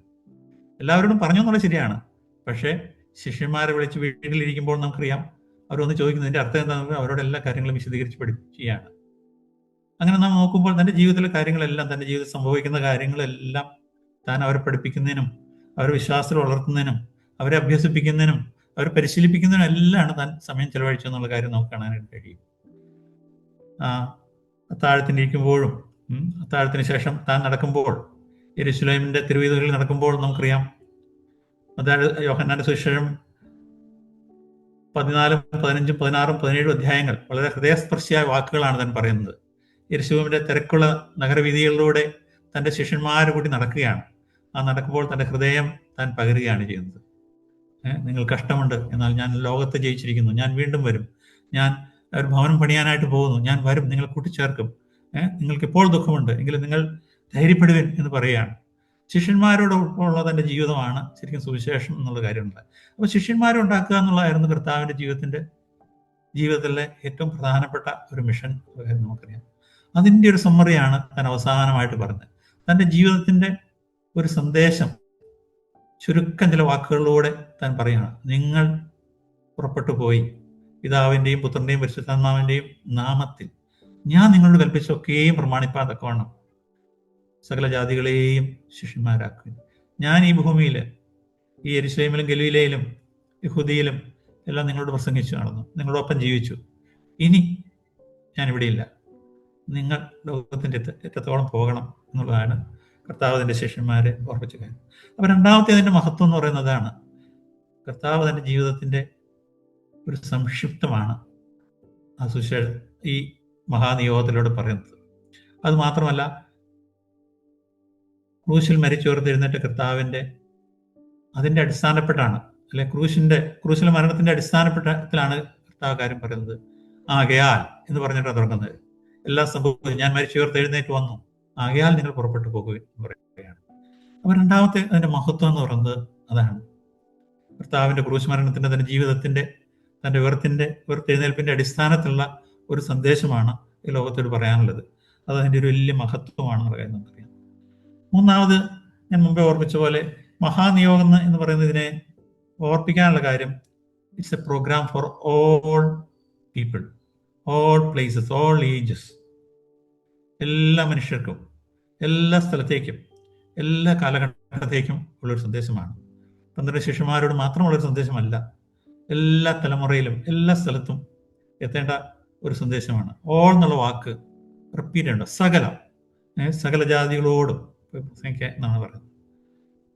എല്ലാവരോടും പറഞ്ഞു എന്നുള്ളത് ശരിയാണ്. പക്ഷേ ശിഷ്യന്മാരെ വിളിച്ച് വീട്ടിലിരിക്കുമ്പോൾ നമുക്കറിയാം അവരൊന്ന് ചോദിക്കുന്നതിന്റെ അർത്ഥം എന്താണെന്ന് അവരോട് എല്ലാ കാര്യങ്ങളും വിശദീകരിച്ച് പഠിപ്പിക്കുകയാണ്. അങ്ങനെ നാം നോക്കുമ്പോൾ തൻ്റെ ജീവിതത്തിലെ കാര്യങ്ങളെല്ലാം, തൻ്റെ ജീവിതത്തിൽ സംഭവിക്കുന്ന കാര്യങ്ങളെല്ലാം താൻ അവരെ പഠിപ്പിക്കുന്നതിനും അവരെ വിശ്വാസത്തിൽ വളർത്തുന്നതിനും അവരെ അഭ്യസിപ്പിക്കുന്നതിനും അവരെ പരിശീലിപ്പിക്കുന്നതിനും എല്ലാം താൻ സമയം ചെലവഴിച്ചു എന്നുള്ള കാര്യം നമുക്ക് കാണാനായിട്ട് കഴിയും. അത്താഴത്തിനിരിക്കുമ്പോഴും അത്താഴത്തിന് ശേഷം താൻ നടക്കുമ്പോൾ, യെരൂശലേമിന്റെ തിരുവീഥികളിൽ നടക്കുമ്പോൾ നമുക്കറിയാം, അതായത് യോഹന്നാന്റെ സുവിശേഷം 14, 15, 16, 17 അധ്യായങ്ങൾ വളരെ ഹൃദയസ്പർശിയായ വാക്കുകളാണ് താൻ പറയുന്നത്. യെരൂശലേമിന്റെ തിരക്കുള്ള നഗരവീഥികളിലൂടെ തൻ്റെ ശിഷ്യന്മാരെ കൂടി നടക്കുകയാണ്. ആ നടക്കുമ്പോൾ തൻ്റെ ഹൃദയം താൻ പകരുകയാണ് ചെയ്യുന്നത്. നിങ്ങൾ കഷ്ടമുണ്ട്, എന്നാൽ ഞാൻ ലോകത്തെ ജയിച്ചിരിക്കുന്നു, ഞാൻ വീണ്ടും വരും, ഞാൻ ഒരു ഭവനം പണിയാനായിട്ട് പോകുന്നു, ഞാൻ വരും, നിങ്ങൾ കൂട്ടിച്ചേർക്കും, നിങ്ങൾക്ക് ഇപ്പോൾ ദുഃഖമുണ്ട് എങ്കിലും നിങ്ങൾ ധൈര്യപ്പെടുവിൻ എന്ന് പറയുകയാണ്. ശിഷ്യന്മാരോടൊപ്പമുള്ള തൻ്റെ ജീവിതമാണ് ശരിക്കും സുവിശേഷം എന്നുള്ള കാര്യമുണ്ട്. അപ്പോൾ ശിഷ്യന്മാരെ ഉണ്ടാക്കുക എന്നുള്ളതായിരുന്നു കർത്താവിൻ്റെ ജീവിതത്തിലെ ഏറ്റവും പ്രധാനപ്പെട്ട ഒരു മിഷൻ നമുക്കറിയാം. അതിൻ്റെ ഒരു സമ്മറിയാണ് താൻ അവസാനമായിട്ട് പറഞ്ഞത്. തൻ്റെ ജീവിതത്തിൻ്റെ ഒരു സന്ദേശം ചുരുക്കം ചില വാക്കുകളിലൂടെ താൻ പറയുകയാണ്. നിങ്ങൾ പുറപ്പെട്ടു പോയി പിതാവിൻ്റെയും പുത്രൻ്റെയും പരിശുദ്ധാത്മാവിൻ്റെയും നാമത്തിൽ ഞാൻ നിങ്ങളോട് കൽപ്പിച്ചൊക്കെയും പ്രമാണിപ്പാൻ തക്കവണ്ണം സകല ജാതികളെയും ശിഷ്യന്മാരാക്കുക. ഞാൻ ഈ ഭൂമിയിൽ, ഈ യെരൂശലേമിലും ഗലീലയിലും യഹൂദിയിലും എല്ലാം നിങ്ങളോട് പ്രസംഗിച്ചു നടന്നു, നിങ്ങളോടൊപ്പം ജീവിച്ചു. ഇനി ഞാനിവിടെയില്ല, നിങ്ങൾ ലോകത്തിൻ്റെ അറ്റത്തോളം പോകണം എന്നുള്ളതാണ് കർത്താവ് തൻ്റെ ശിഷ്യന്മാരെ ഓർപ്പിച്ച കാര്യം. അപ്പം രണ്ടാമത്തെ അതിൻ്റെ മഹത്വം എന്ന് പറയുന്നതാണ്, കർത്താവ് തൻ്റെ ജീവിതത്തിൻ്റെ ഒരു സംക്ഷിപ്തമാണ് ആ ഈ മഹാനിയോഗത്തിലൂടെ പറയുന്നത്. അത് മാത്രമല്ല, ക്രൂശിൽ മരിച്ചുയർത്തെഴുന്നേറ്റ കർത്താവിൻ്റെ അതിൻ്റെ അടിസ്ഥാനപ്പെട്ടാണ്, അല്ലെ ക്രൂശിലെ മരണത്തിൻ്റെ അടിസ്ഥാനപ്പെട്ടിലാണ് കർത്താവ് കാര്യം പറയുന്നത്. ആകയാൽ എന്ന് പറഞ്ഞിട്ടാണ് തുടങ്ങുന്നത്. എല്ലാം സംഭവിച്ചു, ഞാൻ മരിച്ചുയർത്തെഴുന്നേറ്റ് വന്നു, ആകയാൽ നിങ്ങൾ പുറപ്പെട്ടു പോകുകയെന്ന് പറയുകയാണ്. അപ്പൊ രണ്ടാമത്തെ അതിന്റെ മഹത്വം എന്ന് പറയുന്നത് അതാണ്. കർത്താവിന്റെ ക്രൂശ് മരണത്തിന്റെ, തന്റെ ജീവിതത്തിന്റെ, തന്റെ ഉയർത്തെഴുന്നേൽപ്പിന്റെ അടിസ്ഥാനത്തിലുള്ള ഒരു സന്ദേശമാണ് ഈ ലോകത്തോട് പറയാനുള്ളത്. അത് അതിൻ്റെ ഒരു വലിയ മഹത്വമാണെന്നുള്ള കാര്യം നമുക്കറിയാം. മൂന്നാമത്, ഞാൻ മുമ്പേ ഓർമ്മിച്ച പോലെ, മഹാനിയോഗം എന്ന് പറയുന്നതിനെ ഓർപ്പിക്കാനുള്ള കാര്യം, it's a programme for all people, all places, all ages. എല്ലാ മനുഷ്യർക്കും, എല്ലാ സ്ഥലത്തേക്കും, എല്ലാ കാലഘട്ടത്തേക്കും ഉള്ളൊരു സന്ദേശമാണ്. 12 ശിഷ്യന്മാരോട് മാത്രമുള്ളൊരു സന്ദേശമല്ല, എല്ലാ തലമുറയിലും എല്ലാ സ്ഥലത്തും എത്തേണ്ട ഒരു സന്ദേശമാണ്. ഓൾ എന്നുള്ള വാക്ക് റിപ്പീറ്റ് ചെയ്യേണ്ട, സകല ജാതികളോടും പ്രസംഗിക്കുക എന്നാണ് പറയുന്നത്.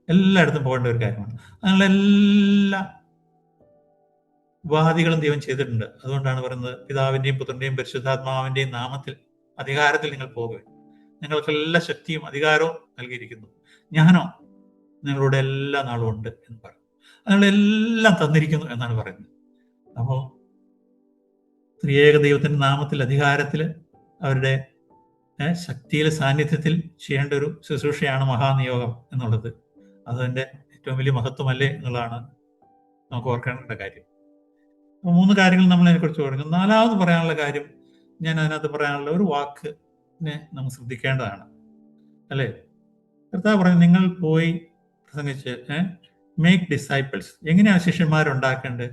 എല്ലായിടത്തും പോകേണ്ട ഒരു കാര്യമാണ്. അങ്ങനെയുള്ള എല്ലാ ഉപാധികളും ദൈവം ചെയ്തിട്ടുണ്ട്. അതുകൊണ്ടാണ് പറയുന്നത്, പിതാവിന്റെയും പുത്രന്റെയും പരിശുദ്ധാത്മാവിന്റെയും നാമത്തിൽ അധികാരത്തിൽ നിങ്ങൾ പോകുക. നിങ്ങൾക്ക് എല്ലാ ശക്തിയും അധികാരവും നൽകിയിരിക്കുന്നു, ഞാനോ നിങ്ങളുടെ എല്ലാ നാളും ഉണ്ട് എന്ന് പറയും. അതിനെല്ലാം തന്നിരിക്കുന്നു എന്നാണ് പറയുന്നത്. അപ്പോൾ ത്രിയേക ദൈവത്തിന്റെ നാമത്തിൽ, അധികാരത്തിൽ, അവരുടെ ശക്തിയിലെ സാന്നിധ്യത്തിൽ ചെയ്യേണ്ട ഒരു ശുശ്രൂഷയാണ് മഹാനിയോഗം എന്നുള്ളത്. അതിന്റെ ഏറ്റവും വലിയ മഹത്വമല്ലേ എന്നുള്ളതാണ് നമുക്ക് ഓർക്കേണ്ട കാര്യം. അപ്പോൾ 3 കാര്യങ്ങൾ നമ്മൾ അതിനെക്കുറിച്ച് പറഞ്ഞു. 4ാമത് പറയാനുള്ള കാര്യം, ഞാൻ അതിനകത്ത് പറയാനുള്ള ഒരു വാക്കിനെ നമ്മൾ ശ്രദ്ധിക്കേണ്ടതാണ്, അല്ലേ? കർത്താവ് പറഞ്ഞു, നിങ്ങൾ പോയി പ്രസംഗിച്ച് മേക്ക് ഡിസൈപ്പിൾസ്. എങ്ങനെയാണ് ശിഷ്യന്മാരുണ്ടാക്കേണ്ടത്?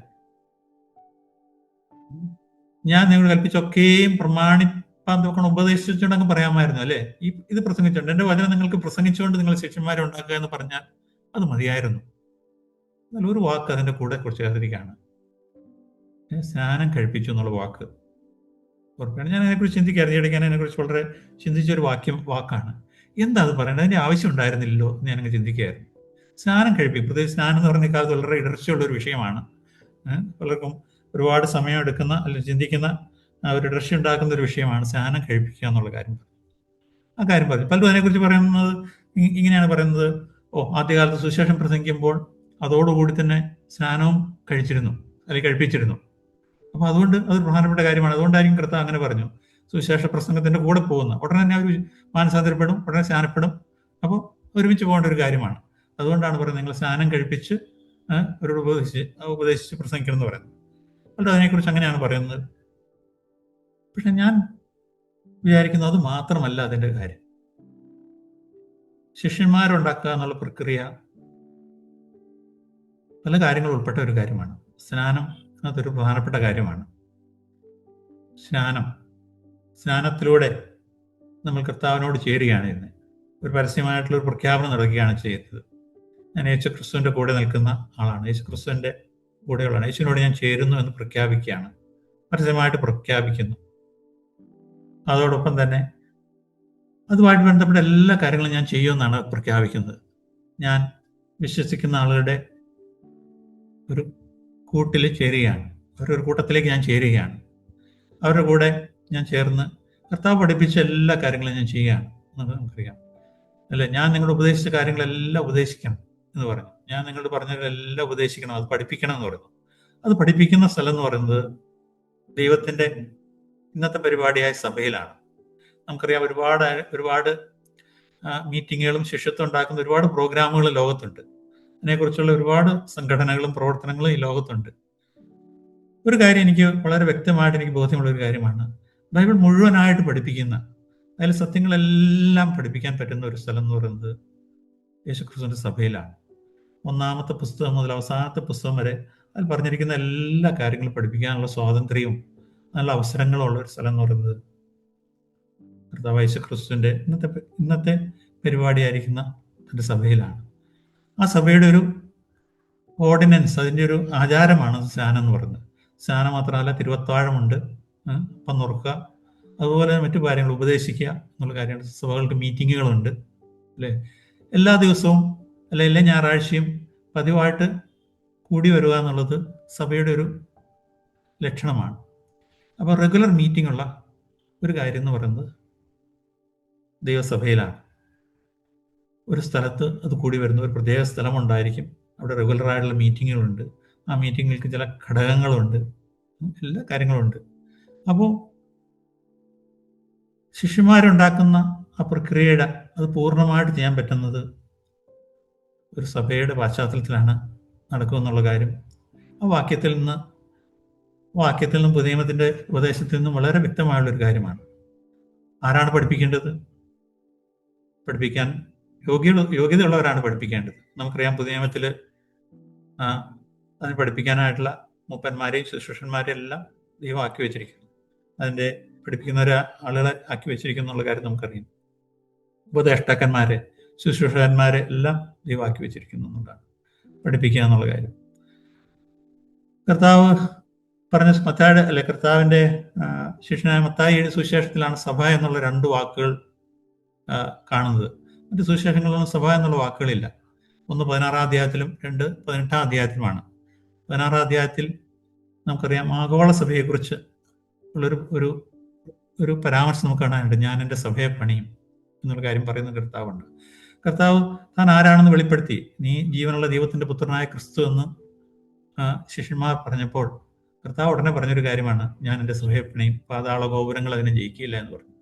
ഞാൻ നിങ്ങളോട് കൽപ്പിച്ചൊക്കെയും പ്രമാണിപ്പാൻ നോക്കണം, ഉപദേശിച്ചുകൊണ്ടങ്ങ് പറയാമായിരുന്നു, അല്ലേ? ഇത് പ്രസംഗിച്ചുകൊണ്ട്, എന്റെ വചനം നിങ്ങൾക്ക് പ്രസംഗിച്ചുകൊണ്ട് നിങ്ങൾ ശിഷ്യന്മാരെ ഉണ്ടാക്കുക എന്ന് പറഞ്ഞാൽ അത് മതിയായിരുന്നു. എന്നാൽ ഒരു വാക്ക് അതിന്റെ കൂടെ കുറച്ച് ചേർത്തിരിക്കുകയാണ്, സ്നാനം കഴിപ്പിച്ചു എന്നുള്ള വാക്ക്. ഉറപ്പാണ്, ഞാൻ അതിനെക്കുറിച്ച് ചിന്തിക്കായിരുന്നു. ഇടയ്ക്ക് അതിനെക്കുറിച്ച് വളരെ ചിന്തിച്ചൊരു വാക്കാണ്. എന്താ അത് പറയേണ്ടത്? അതിന്റെ ആവശ്യം ഉണ്ടായിരുന്നില്ലല്ലോ എന്ന് ഞാനങ്ങ് ചിന്തിക്കുകയായിരുന്നു. സ്നാനം കഴിപ്പിക്കും. പ്രത്യേകിച്ച് സ്നാനം എന്ന് പറഞ്ഞ കാലത്ത് വളരെ ഇടർച്ചയുള്ള ഒരു വിഷയമാണ്. പലർക്കും ഒരുപാട് സമയം എടുക്കുന്ന, അല്ലെങ്കിൽ ചിന്തിക്കുന്ന, ഒരു ഇടർച്ച ഉണ്ടാക്കുന്ന ഒരു വിഷയമാണ് സ്നാനം കഴിപ്പിക്കുക എന്നുള്ള കാര്യം. ആ കാര്യം പറഞ്ഞു. പലരും അതിനെക്കുറിച്ച് പറയുന്നത് ഇങ്ങനെയാണ് പറയുന്നത്, ആദ്യകാലത്ത് സുവിശേഷം പ്രസംഗിക്കുമ്പോൾ അതോടുകൂടി തന്നെ സ്നാനവും കഴിപ്പിച്ചിരുന്നു. അപ്പൊ അതുകൊണ്ട് അതൊരു പ്രധാനപ്പെട്ട കാര്യമാണ്. അതുകൊണ്ടായിരിക്കും കർത്താവ് അങ്ങനെ പറഞ്ഞു, സുവിശേഷ പ്രസംഗത്തിന്റെ കൂടെ പോകുന്ന ഉടനെ തന്നെ അവർ മാനസാന്തരപ്പെടും, ഉടനെ സ്നാനപ്പെടും. അപ്പോൾ ഒരുമിച്ച് പോകേണ്ട ഒരു കാര്യമാണ്. അതുകൊണ്ടാണ് പറയുന്നത്, നിങ്ങൾ സ്നാനം കഴിപ്പിച്ച് അവരോട് ഉപദേശിച്ച് പ്രസംഗിക്കണം എന്ന് പറയുന്നത്. അതുകൊണ്ട് അതിനെക്കുറിച്ച് അങ്ങനെയാണ് പറയുന്നത്. പക്ഷെ ഞാൻ വിചാരിക്കുന്നത് അത് മാത്രമല്ല അതിന്റെ കാര്യം. ശിഷ്യന്മാരുണ്ടാക്കുക എന്നുള്ള പ്രക്രിയ പല കാര്യങ്ങൾ ഉൾപ്പെട്ട ഒരു കാര്യമാണ്. സ്നാനം അതൊരു പ്രധാനപ്പെട്ട കാര്യമാണ്. സ്നാനത്തിലൂടെ നമ്മൾ കർത്താവിനോട് ചേരുകയാണ് ചെയ്യുന്നത്. ഒരു പരസ്യമായിട്ടുള്ള ഒരു പ്രഖ്യാപനം നടക്കുകയാണ് ചെയ്യുന്നത്. ഞാൻ യേശു ക്രിസ്തുവിന്റെ കൂടെ നിൽക്കുന്ന ആളാണ്, യേശു ക്രിസ്തുവിന്റെ കൂടെയുള്ളതാണ്, യേശുവിനോട് ഞാൻ ചേരുന്നു എന്ന് പ്രഖ്യാപിക്കുകയാണ്, പരസ്യമായിട്ട് പ്രഖ്യാപിക്കുന്നു. അതോടൊപ്പം തന്നെ അതുമായിട്ട് ബന്ധപ്പെട്ട എല്ലാ കാര്യങ്ങളും ഞാൻ ചെയ്യുമെന്നാണ് പ്രഖ്യാപിക്കുന്നത്. ഞാൻ വിശ്വസിക്കുന്ന ആളുകളുടെ ഒരു കൂട്ടിൽ ചേരുകയാണ്, അവരൊരു കൂട്ടത്തിലേക്ക് ഞാൻ ചേരുകയാണ്. അവരുടെ കൂടെ ഞാൻ ചേർന്ന് കർത്താവ് പഠിപ്പിച്ച എല്ലാ കാര്യങ്ങളും ഞാൻ ചെയ്യുകയാണ് എന്നത് നമുക്കറിയാം, അല്ലെ? ഞാൻ നിങ്ങളോട് ഉപദേശിച്ച കാര്യങ്ങളെല്ലാം ഉപദേശിക്കണം എന്ന് പറഞ്ഞു. ഞാൻ നിങ്ങളോട് പറഞ്ഞതെല്ലാം ഉപദേശിക്കണം, അത് പഠിപ്പിക്കണം എന്ന് പറയുന്നു. അത് പഠിപ്പിക്കുന്ന സ്ഥലം എന്ന് പറയുന്നത് ദൈവത്തിന്റെ ഇന്നത്തെ പരിപാടിയായ സഭയിലാണ്. നമുക്കറിയാം, ഒരുപാട് മീറ്റിങ്ങുകളും ശിഷ്യത്വം ഉണ്ടാക്കുന്ന ഒരുപാട് പ്രോഗ്രാമുകൾ ലോകത്തുണ്ട്. അതിനെക്കുറിച്ചുള്ള ഒരുപാട് സംഘടനകളും പ്രവർത്തനങ്ങളും ഈ ലോകത്തുണ്ട്. ഒരു കാര്യം എനിക്ക് വളരെ വ്യക്തമായിട്ട് എനിക്ക് ബോധ്യമുള്ള ഒരു കാര്യമാണ്, ബൈബിൾ മുഴുവനായിട്ട് പഠിപ്പിക്കുന്ന, അതിൽ സത്യങ്ങളെല്ലാം പഠിപ്പിക്കാൻ പറ്റുന്ന ഒരു സ്ഥലം എന്ന് പറയുന്നത് യേശുക്രിസ്തുവിന്റെ സഭയിലാണ്. 1ാമത്തെ പുസ്തകം മുതൽ അവസാനത്തെ പുസ്തകം വരെ അതിൽ പറഞ്ഞിരിക്കുന്ന എല്ലാ കാര്യങ്ങളും പഠിപ്പിക്കാനുള്ള സ്വാതന്ത്ര്യവും നല്ല അവസരങ്ങളും ഉള്ള ഒരു സ്ഥലം എന്ന് പറയുന്നത് കർത്താവ് യേശുക്രിസ്തുവിന്റെ ഇന്നത്തെ പരിപാടിയായിരിക്കുന്ന ഒരു സഭയിലാണ്. ആ സഭയുടെ ഒരു ഓർഡിനൻസ്, അതിൻ്റെ ഒരു ആചാരമാണ് സ്നാനം എന്ന് പറയുന്നത്. സ്നാനം മാത്രമല്ല, തിരുവത്താഴമുണ്ട്, അപ്പം നുറുക്കുക, അതുപോലെ മറ്റു കാര്യങ്ങൾ ഉപദേശിക്കുക എന്നുള്ള കാര്യങ്ങൾ. സഭകൾക്ക് മീറ്റിങ്ങുകളുണ്ട്, അല്ലേ? എല്ലാ ദിവസവും അല്ലെ എല്ലാ ഞായറാഴ്ചയും പതിവായിട്ട് കൂടി വരിക എന്നുള്ളത് സഭയുടെ ഒരു ലക്ഷണമാണ്. അപ്പോൾ റെഗുലർ മീറ്റിംഗ് ഉള്ള ഒരു കാര്യം എന്ന് പറയുന്നത് ദൈവസഭയിലാണ്. ഒരു സ്ഥലത്ത് അത് കൂടി വരുന്ന ഒരു പ്രത്യേക സ്ഥലമുണ്ടായിരിക്കും, അവിടെ റെഗുലറായിട്ടുള്ള മീറ്റിങ്ങുകളുണ്ട്. ആ മീറ്റിങ്ങുകൾക്ക് ചില ഘടകങ്ങളുണ്ട്, എല്ലാ കാര്യങ്ങളുണ്ട്. അപ്പോൾ ശിഷ്യന്മാരുണ്ടാക്കുന്ന ആ പ്രക്രിയയുടെ അത് പൂർണ്ണമായിട്ട് ചെയ്യാൻ പറ്റുന്നത് ഒരു സഭയുടെ പശ്ചാത്തലത്തിലാണ് നടക്കുമെന്നുള്ള കാര്യം ആ വാക്യത്തിൽ നിന്നും പുതിയ നിയമത്തിന്റെ ഉപദേശത്തിൽ നിന്നും വളരെ വ്യക്തമായുള്ളൊരു കാര്യമാണ്. ആരാണ് പഠിപ്പിക്കേണ്ടത്? പഠിപ്പിക്കാൻ യോഗ്യതയുള്ളവരാണ് പഠിപ്പിക്കേണ്ടത്. നമുക്കറിയാം, പുതിയ നിയമത്തിൽ അതിന് പഠിപ്പിക്കാനായിട്ടുള്ള മൂപ്പന്മാരെയും ശുശ്രൂഷന്മാരെയും എല്ലാം ദൈവം ആക്കി വെച്ചിരിക്കുന്നു. അതിൻ്റെ പഠിപ്പിക്കുന്ന ആളുകളെ ആക്കി വെച്ചിരിക്കുന്നു എന്നുള്ള കാര്യം നമുക്കറിയാം. ഉപദേഷ്ടാക്കന്മാരെ, ശുശ്രൂഷകന്മാരെ എല്ലാം ദൈവമാക്കി വെച്ചിരിക്കുന്നു എന്നുള്ളതാണ്, പഠിപ്പിക്കുക എന്നുള്ള കാര്യം. കർത്താവ് പറഞ്ഞ മത്തായിയുടെ കർത്താവിൻ്റെ ശിഷ്യനായ മത്തായിയുടെ സുവിശേഷത്തിലാണ് സഭ എന്നുള്ള 2 വാക്കുകൾ കാണുന്നത്. മറ്റ് സുവിശേഷങ്ങളിലൊന്നും സഭ എന്നുള്ള വാക്കുകളില്ല. ഒന്ന് 16-ാം അധ്യായത്തിലും 2 18-ാം അധ്യായത്തിലുമാണ്. 16-ാം അധ്യായത്തിൽ നമുക്കറിയാം ആഗോള സഭയെക്കുറിച്ച് ഉള്ളൊരു ഒരു ഒരു പരാമർശം നമുക്ക് കാണാനുണ്ട്. ഞാൻ എൻ്റെ സഭയെ പണിയും എന്നുള്ള കാര്യം പറയുന്ന കർത്താവുണ്ട്. കർത്താവ് താൻ ആരാണെന്ന് വെളിപ്പെടുത്തി. നീ ജീവനുള്ള ദൈവത്തിൻ്റെ പുത്രനായ ക്രിസ്തു എന്ന് ശിഷ്യന്മാർ പറഞ്ഞപ്പോൾ കർത്താവ് ഉടനെ പറഞ്ഞൊരു കാര്യമാണ്, ഞാൻ എൻ്റെ സഭയെ പണിയും, പാതാള ഗോപുരങ്ങൾ അതിനെ ജയിക്കില്ല എന്ന് പറഞ്ഞു.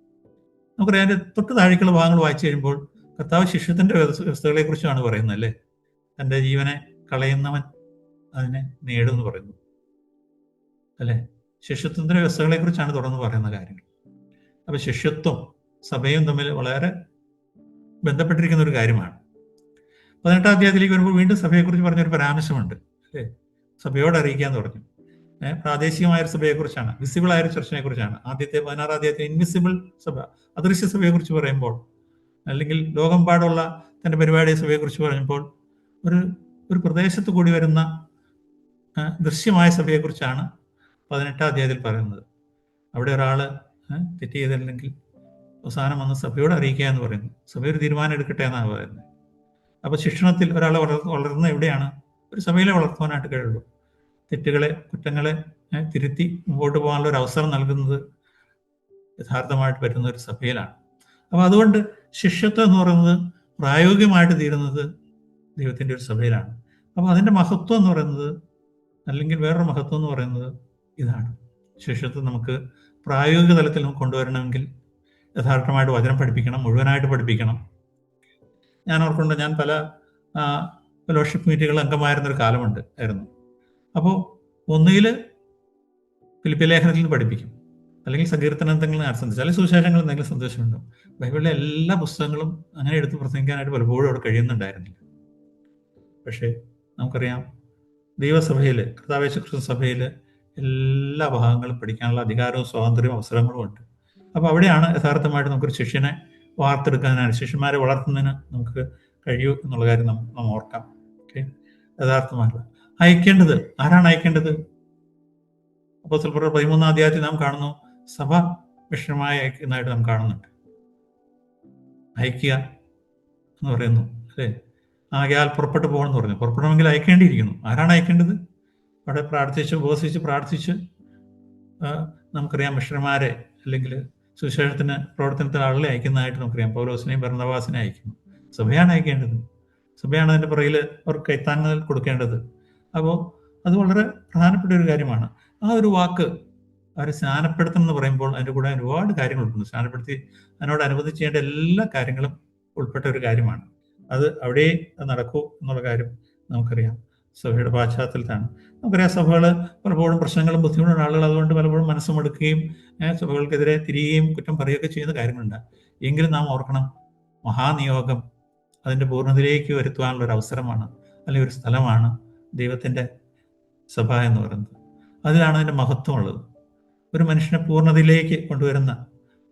നമുക്കറിയാം അതിൻ്റെ തൊട്ട് താഴേക്കുള്ള ഭാഗങ്ങൾ വായിച്ചു കഴിയുമ്പോൾ കർത്താവ് ശിഷ്യത്തിൻ്റെ വ്യവസ്ഥകളെ കുറിച്ചാണ് പറയുന്നത് അല്ലേ. തൻ്റെ ജീവനെ കളയുന്നവൻ അതിനെ നേടുമെന്ന് പറയുന്നു അല്ലേ. ശിഷ്യത്വത്തിൻ്റെ വ്യവസ്ഥകളെ കുറിച്ചാണ് തുടർന്ന് പറയുന്ന കാര്യങ്ങൾ. അപ്പൊ ശിഷ്യത്വം സഭയും തമ്മിൽ വളരെ ബന്ധപ്പെട്ടിരിക്കുന്ന ഒരു കാര്യമാണ്. 18-ാം അധ്യായത്തിലേക്ക് വരുമ്പോൾ വീണ്ടും സഭയെക്കുറിച്ച് പറഞ്ഞൊരു പരാമർശമുണ്ട് അല്ലേ. സഭയോട് അറിയിക്കാന്ന് പറഞ്ഞു. പ്രാദേശികമായൊരു സഭയെക്കുറിച്ചാണ്, വിസിബിൾ ആയൊരു ചർച്ചിനെ കുറിച്ചാണ്. ആദ്യത്തെ 16-ാം അധ്യായത്തിൽ ഇൻവിസിബിൾ സഭ, അദൃശ്യ സഭയെക്കുറിച്ച് പറയുമ്പോൾ, അല്ലെങ്കിൽ ലോകമെമ്പാടുള്ള തൻ്റെ പരിപാടിയെ സഭയെക്കുറിച്ച് പറഞ്ഞപ്പോൾ ഒരു പ്രദേശത്ത് കൂടി വരുന്ന ദൃശ്യമായ സഭയെക്കുറിച്ചാണ് 18-ാം അധ്യായത്തിൽ പറയുന്നത്. അവിടെ ഒരാൾ തെറ്റ് ചെയ്തില്ലെങ്കിൽ അവസാനം വന്ന് സഭയോട് അറിയിക്കുക എന്ന് പറയുന്നു. സഭ ഒരു തീരുമാനം എടുക്കട്ടെ എന്നാണ് പറയുന്നത്. അപ്പൊ ശിക്ഷണത്തിൽ ഒരാളെ വളർന്ന എവിടെയാണ്? ഒരു സഭയിലെ വളർത്തുവാനായിട്ട് കഴിയുള്ളൂ. തെറ്റുകളെ, കുറ്റങ്ങളെ തിരുത്തി മുമ്പോട്ട് പോകാനുള്ള ഒരു അവസരം നൽകുന്നത് യഥാർത്ഥമായിട്ട് പറ്റുന്ന ഒരു സഭയിലാണ്. അപ്പൊ അതുകൊണ്ട് ശിഷ്യത്വം എന്ന് പറയുന്നത് പ്രായോഗികമായിട്ട് തീരുന്നത് ദൈവത്തിൻ്റെ ഒരു സഭയിലാണ്. അപ്പൊ അതിൻ്റെ മഹത്വം എന്ന് പറയുന്നത്, അല്ലെങ്കിൽ വേറൊരു മഹത്വം എന്ന് പറയുന്നത് ഇതാണ്. ശിഷ്യത്വം നമുക്ക് പ്രായോഗിക തലത്തിൽ നമുക്ക് കൊണ്ടുവരണമെങ്കിൽ യഥാർത്ഥമായിട്ട് വചനം പഠിപ്പിക്കണം, മുഴുവനായിട്ട് പഠിപ്പിക്കണം. ഞാൻ ഓർക്കുന്നുണ്ട്, ഞാൻ പല ഫെലോഷിപ്പ് മീറ്റുകൾ അംഗമായിരുന്നൊരു കാലമായിരുന്നു. അപ്പോൾ ഒന്നുകിൽ ഫിലിപ്പിയ ലേഖനത്തിൽ നിന്ന് പഠിപ്പിക്കും, അല്ലെങ്കിൽ സങ്കീർത്തനത്തിൽ സന്ദേശം, അല്ലെങ്കിൽ സുവിശേഷങ്ങളിൽ എന്തെങ്കിലും സന്ദേശമുണ്ടാവും. ബൈബിളിലെ എല്ലാ പുസ്തകങ്ങളും അങ്ങനെ എടുത്ത് പ്രസംഗിക്കാനായിട്ട് പലപ്പോഴും അവിടെ കഴിയുന്നുണ്ടായിരുന്നില്ല. പക്ഷേ നമുക്കറിയാം ദൈവസഭയിൽ, കർത്താവ് യേശുക്രിസ്തു സഭയിൽ എല്ലാ ഭാഗങ്ങളും പഠിക്കാനുള്ള അധികാരവും സ്വാതന്ത്ര്യവും അവസരങ്ങളും ഉണ്ട്. അപ്പോൾ അവിടെയാണ് യഥാർത്ഥമായിട്ട് നമുക്കൊരു ശിഷ്യനെ വാർത്തെടുക്കാനായിട്ട്, ശിഷ്യന്മാരെ വളർത്തുന്നതിന് നമുക്ക് കഴിയൂ എന്നുള്ള കാര്യം നാം ഓർക്കാം. ഓക്കെ, യഥാർത്ഥമായിട്ട് അയക്കേണ്ടത് ആരാണ് അയക്കേണ്ടത്? അപ്പോസ്തലപ്രവൃത്തി 13-ാം അധ്യായത്തിൽ നാം കാണുന്നു, സഭ മിഷണമായി അയക്കുന്നതായിട്ട് നാം കാണുന്നുണ്ട്. അയക്കുക എന്ന് പറയുന്നു അല്ലേ. ആകയാൽ പുറപ്പെട്ടു പോകണമെന്ന് പറഞ്ഞു. പുറപ്പെടണമെങ്കിൽ അയക്കേണ്ടിയിരിക്കുന്നു. ആരാണ് അയക്കേണ്ടത്? അവിടെ ഉപവസിച്ച് പ്രാർത്ഥിച്ച് നമുക്കറിയാം മിഷണന്മാരെ, അല്ലെങ്കിൽ സുവിശേഷത്തിന് പ്രവർത്തനത്തിന് ആളുകളെ അയക്കുന്നതായിട്ട് നമുക്കറിയാം. പൗലോസിനെയും ബർന്നബാസിനെ അയക്കുന്നു. സഭയാണ് അയക്കേണ്ടത്. സഭയാണ് അതിൻ്റെ പുറകിൽ അവർക്ക് കൈത്താങ്ങൽ കൊടുക്കേണ്ടത്. അപ്പോൾ അത് വളരെ പ്രധാനപ്പെട്ട ഒരു കാര്യമാണ്. ആ ഒരു വാക്ക് അവരെ സ്നാനപ്പെടുത്തണം എന്ന് പറയുമ്പോൾ അതിൻ്റെ കൂടെ ഒരുപാട് കാര്യങ്ങൾ ഉൾപ്പെടുന്നു. സ്നാനപ്പെടുത്തി അതിനോടനുബന്ധിച്ച് ചെയ്യേണ്ട എല്ലാ കാര്യങ്ങളും ഉൾപ്പെട്ട ഒരു കാര്യമാണ്. അത് അവിടെ നടക്കൂ എന്നുള്ള കാര്യം നമുക്കറിയാം. സഭയുടെ പശ്ചാത്തലത്താണ് നമുക്കറിയാം. സഭകൾ പലപ്പോഴും പ്രശ്നങ്ങളും ബുദ്ധിമുട്ടുള്ള ആളുകൾ അതുകൊണ്ട് പലപ്പോഴും മനസ്സുമെടുക്കുകയും സഭകൾക്കെതിരെ തിരിയുകയും കുറ്റം പറയുകയൊക്കെ ചെയ്യുന്ന കാര്യങ്ങളുണ്ട്. എങ്കിലും നാം ഓർക്കണം, മഹാനിയോഗം അതിൻ്റെ പൂർണ്ണതയിലേക്ക് വരുത്തുവാനുള്ള ഒരു അവസരമാണ്, അല്ലെങ്കിൽ ഒരു സ്ഥലമാണ് ദൈവത്തിൻ്റെ സഭ എന്ന് പറയുന്നത്. അതിലാണ് അതിൻ്റെ മഹത്വമുള്ളത്. ഒരു മനുഷ്യനെ പൂർണ്ണതയിലേക്ക് കൊണ്ടുവരുന്ന,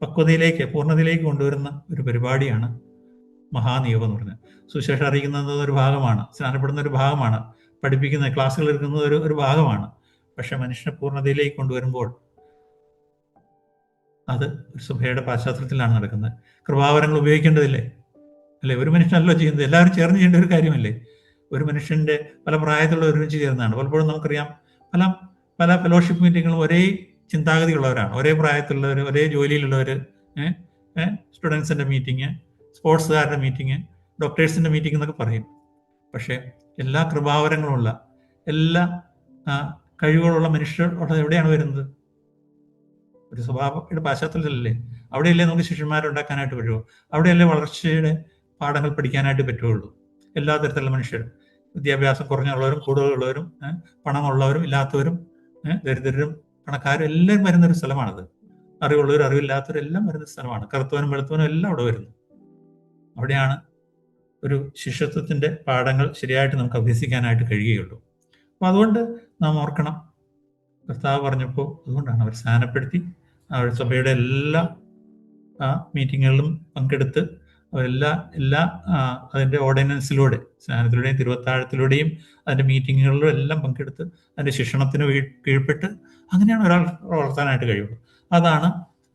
പക്വതയിലേക്ക്, പൂർണ്ണതയിലേക്ക് കൊണ്ടുവരുന്ന ഒരു പരിപാടിയാണ് മഹാനിയോഗം എന്ന് പറയുന്നത്. സുവിശേഷം അറിയിക്കുന്നത് ഒരു ഭാഗമാണ്, സ്നാനപ്പെടുന്ന ഒരു ഭാഗമാണ്, പഠിപ്പിക്കുന്ന ക്ലാസ്സുകൾ എടുക്കുന്നത് ഒരു ഭാഗമാണ്. പക്ഷെ മനുഷ്യനെ പൂർണ്ണതയിലേക്ക് കൊണ്ടുവരുമ്പോൾ അത് ഒരു സഭയുടെ പശ്ചാത്തലത്തിലാണ് നടക്കുന്നത്. കൃപാവരങ്ങൾ ഉപയോഗിക്കേണ്ടതില്ലേ അല്ലേ? ഒരു മനുഷ്യനല്ലോ ചെയ്യുന്നത്, എല്ലാവരും ചേർന്ന് ചെയ്യേണ്ട ഒരു കാര്യമല്ലേ? ഒരു മനുഷ്യന്റെ പല പ്രായത്തിലുള്ള ഒരുമിച്ച് ചേർന്നതാണ്. പലപ്പോഴും നമുക്കറിയാം പല ഫെലോഷിപ്പ് മീറ്റിങ്ങുകളും ഒരേ ചിന്താഗതിയുള്ളവരാണ്, ഒരേ പ്രായത്തിലുള്ളവർ, ഒരേ ജോലിയിലുള്ളവർ, സ്റ്റുഡൻസിന്റെ മീറ്റിംഗ്, സ്പോർട്സുകാരുടെ മീറ്റിംഗ്, ഡോക്ടേഴ്സിന്റെ മീറ്റിംഗ് എന്നൊക്കെ പറയും. പക്ഷെ എല്ലാ കൃപാവരങ്ങളുമുള്ള, എല്ലാ കഴിവുകളുള്ള മനുഷ്യർ എവിടെയാണ് വരുന്നത്? ഒരു സ്വഭാവയുടെ പശ്ചാത്തലത്തിലല്ലേ? അവിടെയല്ലേ നമുക്ക് ശിഷ്യന്മാരുണ്ടാക്കാനായിട്ട് പറ്റുമോ? അവിടെയല്ലേ വളർച്ചയുടെ പാഠങ്ങൾ പഠിക്കാനായിട്ട് പറ്റുകയുള്ളൂ. എല്ലാ തരത്തിലുള്ള മനുഷ്യരും, വിദ്യാഭ്യാസം കുറഞ്ഞുള്ളവരും കൂടുതലുള്ളവരും, പണമുള്ളവരും ഇല്ലാത്തവരും, ദരിദ്രരും പണക്കാരും എല്ലാം വരുന്നൊരു സ്ഥലമാണത്. അറിവുള്ളവരും അറിവില്ലാത്തവരും എല്ലാം വരുന്ന സ്ഥലമാണ്. കറുത്തവനും വെളുത്തവനും എല്ലാം അവിടെ വരുന്നു. അവിടെയാണ് ഒരു ശിഷ്യത്വത്തിന്റെ പാഠങ്ങൾ ശരിയായിട്ട് നമുക്ക് അഭ്യസിക്കാനായിട്ട് കഴിയുകയുള്ളൂ. അപ്പോൾ അതുകൊണ്ട് നാം ഓർക്കണം, കർത്താവ് പറഞ്ഞപ്പോൾ അതുകൊണ്ടാണ് അവർ സ്നാനപ്പെടുത്തി അവരുടെ സഭയുടെ എല്ലാ മീറ്റിങ്ങുകളിലും പങ്കെടുത്ത് അവരെല്ലാ അതിൻ്റെ ഓർഡിനൻസിലൂടെ, സ്നാനത്തിലൂടെയും തിരുവത്താഴത്തിലൂടെയും അതിൻ്റെ മീറ്റിങ്ങുകളിലും എല്ലാം പങ്കെടുത്ത് അതിൻ്റെ ശിക്ഷണത്തിന് കീഴ്പ്പെട്ട് അങ്ങനെയാണ് ഒരാൾ വളർത്താനായിട്ട് കഴിയുള്ളൂ. അതാണ്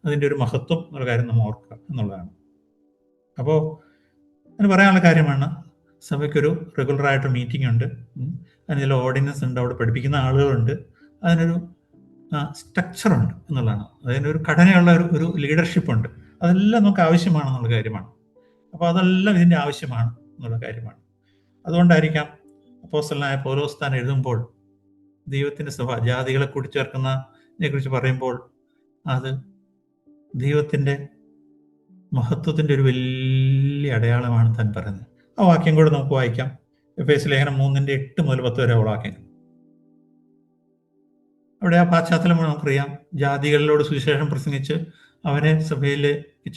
അതിൻ്റെ ഒരു മഹത്വം എന്നുള്ള കാര്യം നമ്മൾ ഓർക്കുക എന്നുള്ളതാണ്. അപ്പോൾ അതിന് പറയാനുള്ള കാര്യമാണ്, സഭയ്ക്കൊരു റെഗുലറായിട്ട് മീറ്റിംഗ് ഉണ്ട്, അതിന് ചില ഓർഡിനൻസ് ഉണ്ട്, അവിടെ പഠിപ്പിക്കുന്ന ആളുകളുണ്ട്, അതിനൊരു സ്ട്രക്ചറുണ്ട് എന്നുള്ളതാണ്. അതിനൊരു ഘടനയുള്ള ഒരു ലീഡർഷിപ്പ് ഉണ്ട്. അതെല്ലാം നമുക്ക് ആവശ്യമാണെന്നുള്ള കാര്യമാണ്. അപ്പോൾ അതെല്ലാം ഇതിൻ്റെ ആവശ്യമാണ് എന്നുള്ള കാര്യമാണ്. അതുകൊണ്ടായിരിക്കാം അപ്പോസ്തലനായ പൗലോസ് താൻ എഴുതുമ്പോൾ ദൈവത്തിൻ്റെ സഭ ജാതികളെ കൂട്ടിച്ചേർക്കുന്നതിനെ കുറിച്ച് പറയുമ്പോൾ അത് ദൈവത്തിൻ്റെ മഹത്വത്തിൻ്റെ ഒരു വലിയ അടയാളമാണ് താൻ പറയുന്നത്. ആ വാക്യം കൂടെ നമുക്ക് വായിക്കാം. എഫേസ്യ ലേഖനം 3:8 മുതൽ 10 വരെ വാക്യങ്ങൾ. അവിടെ ആ പാശ്ചാത്തലം നമുക്കറിയാം. ജാതികളിലോട് സുവിശേഷം പ്രസംഗിച്ച് അവനെ സഭയിൽ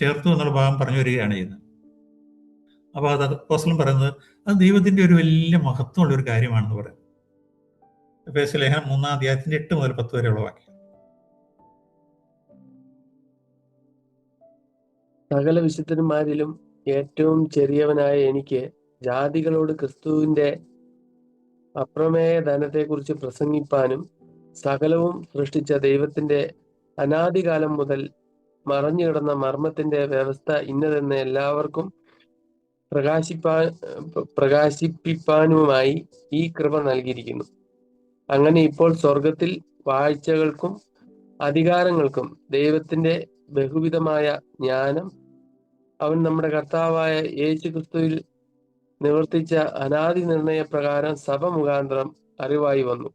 ചേർത്തു എന്നുള്ള ഭാഗം പറഞ്ഞു വരികയാണ് ചെയ്യുന്നത്. അപ്പോൾ അത് അപ്പോസ്തലൻ പറയുന്നത് അത് ദൈവത്തിൻ്റെ ഒരു വലിയ മഹത്വമുള്ള ഒരു കാര്യമാണെന്ന് പറയാം. എഫേസ്യ ലേഖനം 3:8 മുതൽ 10 വരെയുള്ള വാക്യം. സകല വിശുദ്ധന്മാരിലും ഏറ്റവും ചെറിയവനായ എനിക്ക് ജാതികളോട് ക്രിസ്തുവിന്റെ അപ്രമേയ ധനത്തെക്കുറിച്ച് പ്രസംഗിപ്പാനും സകലവും സൃഷ്ടിച്ച ദൈവത്തിന്റെ അനാദികാലം മുതൽ മറഞ്ഞുകിടന്ന മർമ്മത്തിന്റെ വ്യവസ്ഥ ഇന്നതെന്ന് എല്ലാവർക്കും പ്രകാശിപ്പിപ്പാനുമായി ഈ കൃപ നൽകിയിരിക്കുന്നു. അങ്ങനെ ഇപ്പോൾ സ്വർഗത്തിൽ വാഴ്ചകൾക്കും അധികാരങ്ങൾക്കും ദൈവത്തിന്റെ ബഹുവിധമായ ജ്ഞാനം അവൻ നമ്മുടെ കർത്താവായ യേശു ക്രിസ്തുവിൽ നിവർത്തിച്ച അനാദി നിർണയ പ്രകാരം സഭ മുഖാന്തരം അറിവായി വന്നു.